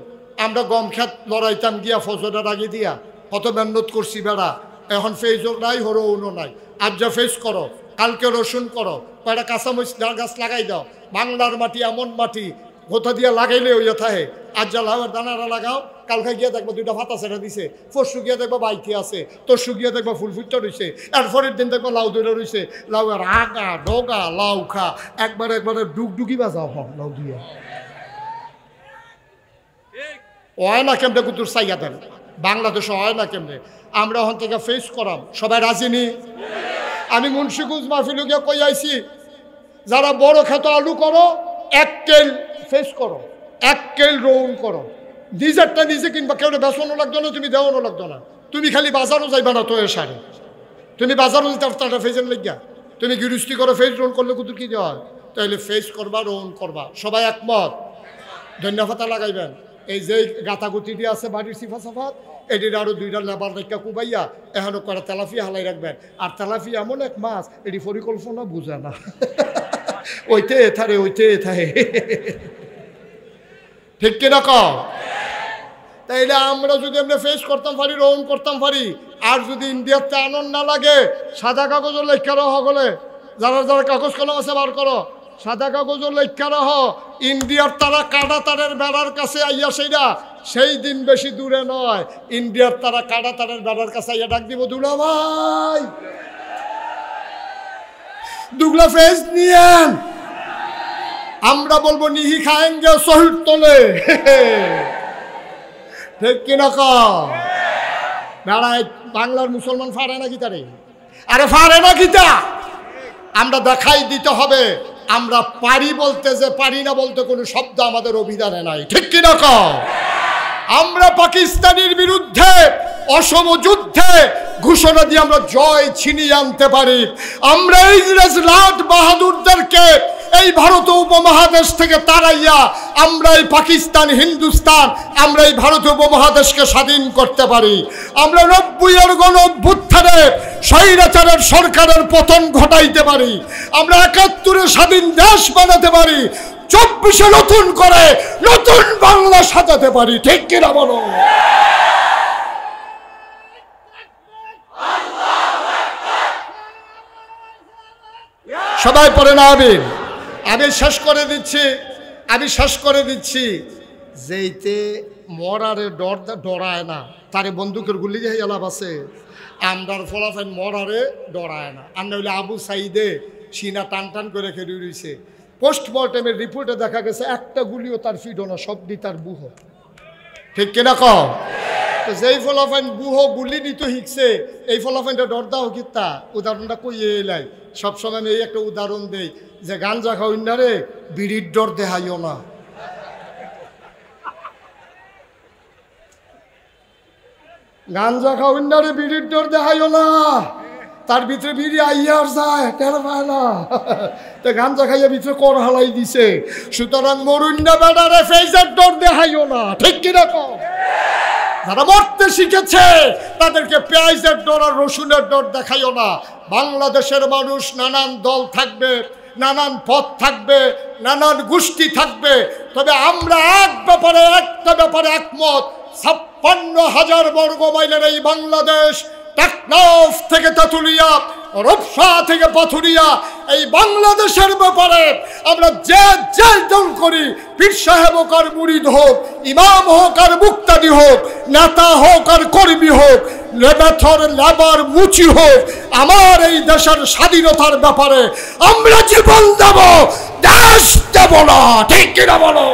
আমরা গম খেত লড়াইতাম গিয়া ফসলের আগে দিয়া, কত মেহনত করছি বেড়া। এখন ফেসও নাই, রৌনও নাই। আজ যা ফেস করো, কালকে রসুন করো, কয়টা কাঁচামরিচ গাছ লাগাই দাও। বাংলার মাটি এমন মাটি, কোথা দিয়া লাগাইলে ওইয়া থাকে। আজ যা লাউয়ের দানারা লাগাও, কালকে গিয়া দেখবো 2টা পাতা ছেড়ে দিছে, পরশু গিয়া দেখবো বাইকে আছে, তরশু গিয়া দেখবো ফুল ফুটটা রয়েছে, এরপরের দিন দেখবো লাউ ধরে রয়েছে। লাউয়ের আগা ডগা লাউ খা, একবারে ডুগডুগি বাজাও হ লাউ দিয়া। হয় না কেমনে কুতুর চাইয়া দেন, বাংলাদেশে হয় না কেমনে। আমরা ওখান থেকে ফেস করাম, সবাই রাজি নি? আমি মুন্সিগঞ্জ মাহফিলে গিয়ে কই আইছি, যারা বড় খেত আলু করো 1 কেল ফেস করো, 1 কেল রৌন করো, নিজেরটা নিজে কিনবা, কেউ বেসনও লাগতো না, তুমি দেওয়ানো লাগতো না, তুমি খালি বাজারও যাইবা না তো এ সারে, তুমি বাজারও যেতে ফেসের লেগিয়া, তুমি গৃহস্থী করো ফেস রৌন করলে কুতুর কি দেওয়া হয়? তাহলে ফেস করবা, রৌন করবা, সবাই একমত? ধন্যবাদ লাগাইবেন। এই যে গাতাগুতি দিয়ে আছে বাড়ির সিফা সাফাত, এটির আরো 2টা লেবার রেখা কুবাইয়া এখনো করে তেলাপিয়া হালাই রাখবেন। আর তেলাপিয়া এমন এক মাছ, এটি পরিকল্পনা বুঝে না, ওইতে এথারে ওইতে এথারে, ঠিক কিনা কও? তাইলে আমরা যদি আমরা ফেস করতাম পারি, রৌন করতাম পারি, আর যদি ইন্ডিয়াতে আনন্দ না লাগে, সাদা কাগজও লেখা রহ গলে, যারা যারা কাগজ কলম আছে বার করো, সাদা কাগজও লেখা রহ, ইন্ডিয়ার তারা কাটা তারের বেড়ার কাছে আইয়া সেইরা, সেই দিন বেশি দূরে নয়, ইন্ডিয়ার তারা কাটা তারের বেড়ার কাছে আইয়া ডাক দিব, দুলা ভাই দুগলা ফেস নিয়েন, আমরা বলবো নিহি খায়েঙ্গে শহীদ তোলে, ঠিক কিনা কও? বেড়ায় বাংলার মুসলমান ফারে না গীতারে, আরে ফারে না গীতা, আমরা দেখাই দিতে হবে আমরা পারি বলতে, যে পারি না বলতে কোনো শব্দ আমাদের অভিধানে নাই, ঠিক কিনা কও? আমরা পাকিস্তানের বিরুদ্ধে অসম যুদ্ধে ঘোষণা দিয়ে আমরা জয় ছিনিয়ে আনতে পারি। আমরা ইংরেজ লাট বাহাদুরদেরকে এই ভারত উপমহাদেশ থেকে তাড়াইয়া আমরা এই পাকিস্তান, হিন্দুস্তান, আমরা এই ভারত উপমহাদেশকে স্বাধীন করতে পারি। আমরা 90-এর গণ অভ্যুত্থানে স্বৈরাচারের সরকারের পতন ঘটাইতে পারি। আমরা 71-এ স্বাধীন দেশ বানাতে পারি। 24-এ নতুন করে নতুন বাংলা সাজাতে পারি, ঠিক কিনা বলো? সবাই পড়ে না? আমি শেষ করে দিচ্ছি, যেইতে মরারে ডরায় না, তারে বন্দুকের গুলি যে এলাপ আছে, আমরার ফলাফল মরারে ডরায় না। আমরা হইলে আবু সাইদে সিনা টান টান করে খেয়ে রয়েছে, পোস্টমর্টেমের রিপোর্টে দেখা গেছে একটা গুলিও তার ফিডো না, সবটি তার বুহ, ঠিক কিনা কও? তো যেই ফলাফাইন গুহ গুলি নিত শিখছে এই ফলাফাইনটা ডর দাও কিতা উদাহরণটা কই এলাই সবসময় আমি এই একটা উদাহরণ দেই যে গাঞ্জা খাওয়াই না রে বিড়ির ডর দেখাইও না। গাঞ্জা খাওয়াই না রে বিড়ির ডর দেখাইও না, তার ভিতরে বিড়ি আইয়ার যায় টের পায় না, তো গাঞ্জা খাইয়া ভিতরে কর হালাই দিছে। সুতরাং মরুন্ডা বেড়ারে ফেজের ডর দেখাইও না, ঠিক কিনা কম? যারা মরতে শিখেছে তাদেরকে পেঁয়াজের ডর আর রসুনের ডর দেখাইও না। বাংলাদেশের মানুষ নানান দল থাকবে, নানান পথ থাকবে, নানান গোষ্ঠী থাকবে, তবে আমরা একটা ব্যাপারে একমত। 56,000 বর্গ মাইলের এই বাংলাদেশ, টেকনাফ থেকে তেঁতুলিয়া, রূপসা থেকে পাথুরিয়া, এই বাংলাদেশের ব্যাপারে আমরা যে দল করি, পীর সাহেব হোক আর মুরিদ হোক, ইমাম হোক আর মুক্তাদি হোক, নেতা হোক আর কর্মী হোক, লেবেথর লেবার মুচি হোক, আমার এই দেশের স্বাধীনতার ব্যাপারে আমরা জীবন দেব, দেশ দেব না, ঠিক কিনা বলো?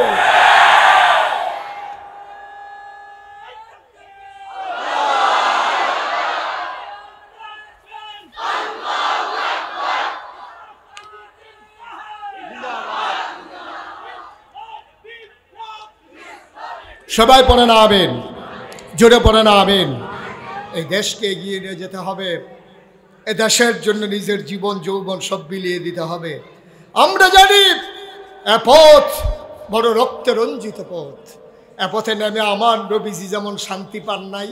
সবাই পড়ে না আমিন, জোরে পড়ে না আমিন। এই দেশকে এগিয়ে নিয়ে যেতে হবে, এ দেশের জন্য নিজের জীবন যৌবন সব বিলিয়ে দিতে হবে। আমরা জানি এ পথ বড় রক্তে রঞ্জিত পথ। এ পথে নেমে আমার নবীজি যেমন শান্তি পান নাই,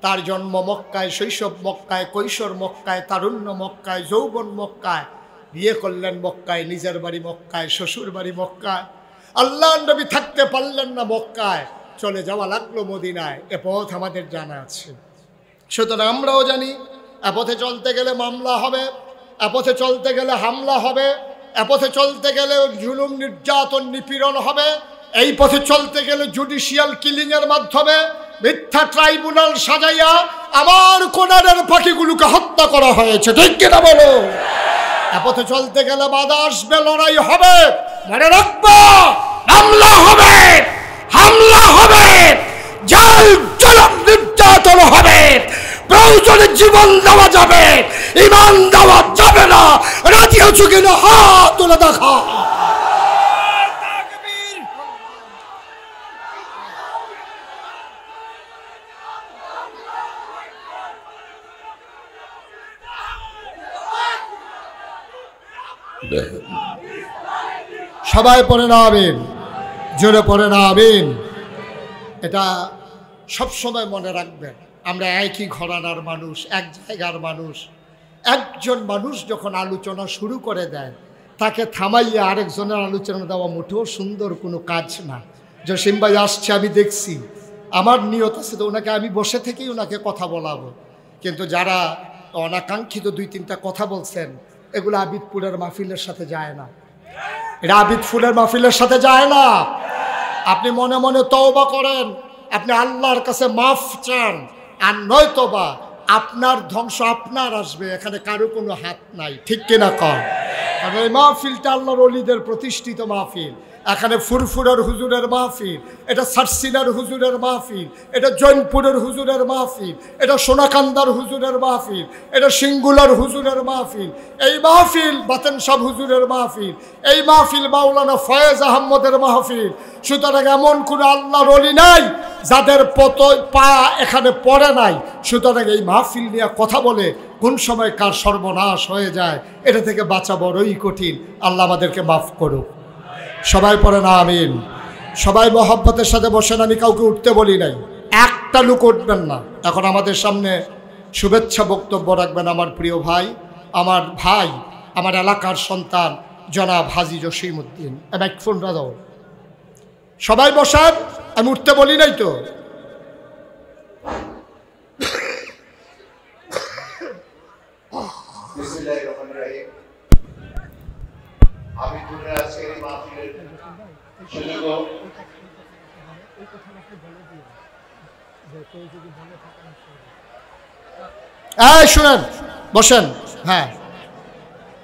তার জন্ম মক্কায়, শৈশব মক্কায়, কৈশোর মক্কায়, তারুণ্য মক্কায়, যৌবন মক্কায়, বিয়ে করলেন মক্কায়, নিজের বাড়ি মক্কায়, শ্বশুর বাড়ি মক্কায়। আল্লাহর নবী থাকতে পারলেন না মক্কায়, চলে যাওয়া লাগলো মদিনায়। এ পথ আমাদের জানা আছে। সুতরাং আমরাও জানি এ পথে চলতে গেলে মামলা হবে, এ পথে চলতে গেলে হামলা হবে, এ পথে চলতে গেলে জুলুম নির্যাতন নিপীড়ন হবে, এই পথে চলতে গেলে জুডিশিয়াল কিলিংয়ের মাধ্যমে মিথ্যা ট্রাইব্যুনাল সাজাইয়া আমার কোনারের পাখিগুলোকে হত্যা করা হয়েছে, ঠিক কিনা বলো? এ পথে চলতে গেলে বাধা আসবে, লড়াই হবে, মনে রাখবো হামলা হবে, হামলা হবে, জেল জুলুম নির্যাতন হবে, প্রয়োজনে জীবন দেওয়া যাবে, ঈমান দেওয়া যাবে না। রাজি আছো কিনা হাত তুলে দেখা। সবাই পড়ে না আমিন, জোরে পড়ে না আমিন। এটা সবসময় মনে রাখবেন, আমরা একই ঘরানার মানুষ, এক জায়গার মানুষ। একজন মানুষ যখন আলোচনা শুরু করে দেয়, তাকে থামাইয়ে আরেকজনের আলোচনা দেওয়া মোটেও সুন্দর কোনো কাজ না। জসিম ভাই আসছে, আমি দেখছি, আমার নিয়ত আছে তো ওনাকে আমি বসে থেকেই ওনাকে কথা বলাবো, কিন্তু যারা অনাকাঙ্ক্ষিত 2-3টা কথা বলছেন, এগুলো আবিদপুরের মাহফিলের সাথে যায় না, এটা আবিদপুরের মাহফিলের সাথে যায় না। আপনি মনে মনে তওবা করেন, আপনি আল্লাহর কাছে মাফ চান, আর নয়তোবা আপনার ধ্বংস আপনার আসবে, এখানে কারো কোনো হাত নাই, ঠিক কিনা কর? কারণ এই মাহফিলটা আল্লাহর ওলিদের প্রতিষ্ঠিত মাহফিল। এখানে ফুরফুরের হুজুরের মাহফিল, এটা সারসিনার হুজুরের মাহফিল, এটা জৈনপুরের হুজুরের মাহফিল, এটা সোনাকান্দার হুজুরের মাহফিল, এটা সিঙ্গুলার হুজুরের মাহফিল, এই মাহফিল বাতেন সাহ হুজুরের মাহফিল, এই মাহফিল মাওলানা ফয়েজ আহমদের মাহফিল। সুতরাং এমন কোনো আল্লাহর ওলি নাই যাদের পা এখানে পড়ে নাই। সুতরাং এই মাহফিল নিয়ে কথা বলে কোন সময় কার সর্বনাশ হয়ে যায়, এটা থেকে বাঁচা বড়ই কঠিন। আল্লাহ আমাদেরকে মাফ করুক। সবাই পড়ে না আমিন। সবাই মহব্বতের সাথে বসেন, আমি কাউকে উঠতে বলি নাই, একটা লোক উঠবেন না। এখন আমাদের সামনে শুভেচ্ছা বক্তব্য রাখবেন আমার প্রিয় ভাই, আমার এলাকার সন্তান জনাব হাজী জসিম উদ্দিন। মাইক্রোফোনটা দাও। সবাই বসান, আমি উঠতে বলি নাই তো। শুনেন, বসেন। হ্যাঁ,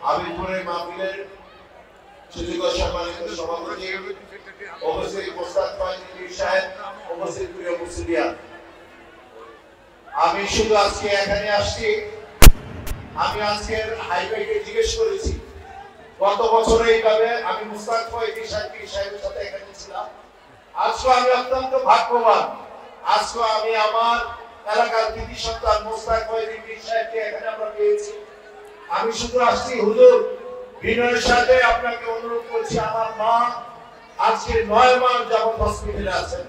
আবিদপুরের মাহফিলের সুযোগ্য সম্মানিত সভাপতি, উপস্থিত মোস্তাক পীর সাহেব, উপস্থিত প্রিয় মুসলিয়ান, আমি শুধু আজকে এখানে আসছি, আমি আজকের হাইওয়েকে জিজ্ঞেস করেছি, গত বছর এইভাবে আমি মুস্তাক ফয়েজি সাহেবের সাথে এখানে ছিলাম। আজকে আমি অত্যন্ত ভাগ্যবান, আজকে আমি আমার এলাকার কৃতি সন্তান মুস্তাক ফয়েজি সাহেবকে এখানে আমরা পেয়েছি। আমি শুধু আসছি হুজুর, বিনয়ের সাথে আপনাকে অনুরোধ করছি, আমার মা আজকে 9 মাস যাবত হসপিটালে আছেন,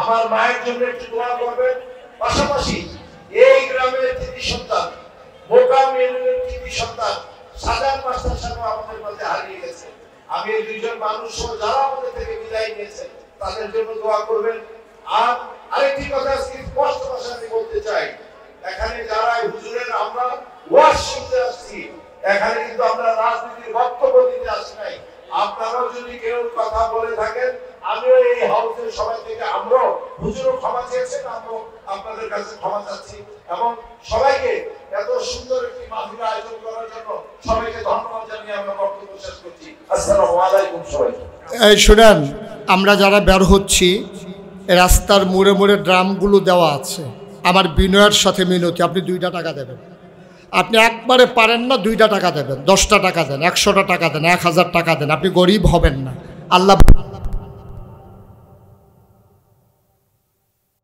আমার মায়ের জন্য একটু দোয়া করবেন। পাশাপাশি এই গ্রামের কৃতি সন্তান, মোকাম ইউনিয়নের কৃতি সন্তান সাজান মাস্টার সাহেব আমাদের মধ্যে হারিয়ে গেছে। আমি এই দুইজন মানুষ যারা আমাদের থেকে বিদায় নিয়েছেন তাদের জন্য দোয়া করবেন। আর আরেকটি কথা স্পষ্ট ভাষায় আমি বলতে চাই, এখানে যারা হুজুরের আমরা ওয়াজ শুনতে আসছি, এখানে কিন্তু আমরা রাজনীতির বক্তব্য দিতে আসি নাই। আপনারাও যদি কেউ কথা বলে থাকেন, আমিও এই হাউসের সবাই থেকে আমরাও হুজুরও ক্ষমা চেয়েছেন, আমরাও আপনাদের কাছে ক্ষমা চাচ্ছি। এবং সবাইকে এত সুন্দর একটি মাহফিল আয়োজন করার জন্য সবাইকে ধন্যবাদ জানিয়ে আমরা বক্তব্য শেষ করছি। আসসালামু আলাইকুম সবাইকে। এই শুনেন, আমরা যারা বের হচ্ছি, রাস্তার মোড়ে মোড়ে ড্রামগুলো দেওয়া আছে। আমার বিনয়ের সাথে মিনতি, আপনি 2টা টাকা দেবেন। আপনি একবারে পারেন না 2টা টাকা দেবেন, 10টা টাকা দেন, 100টা টাকা দেন, 1000 টাকা দেন, আপনি গরিব হবেন না। আল্লাহ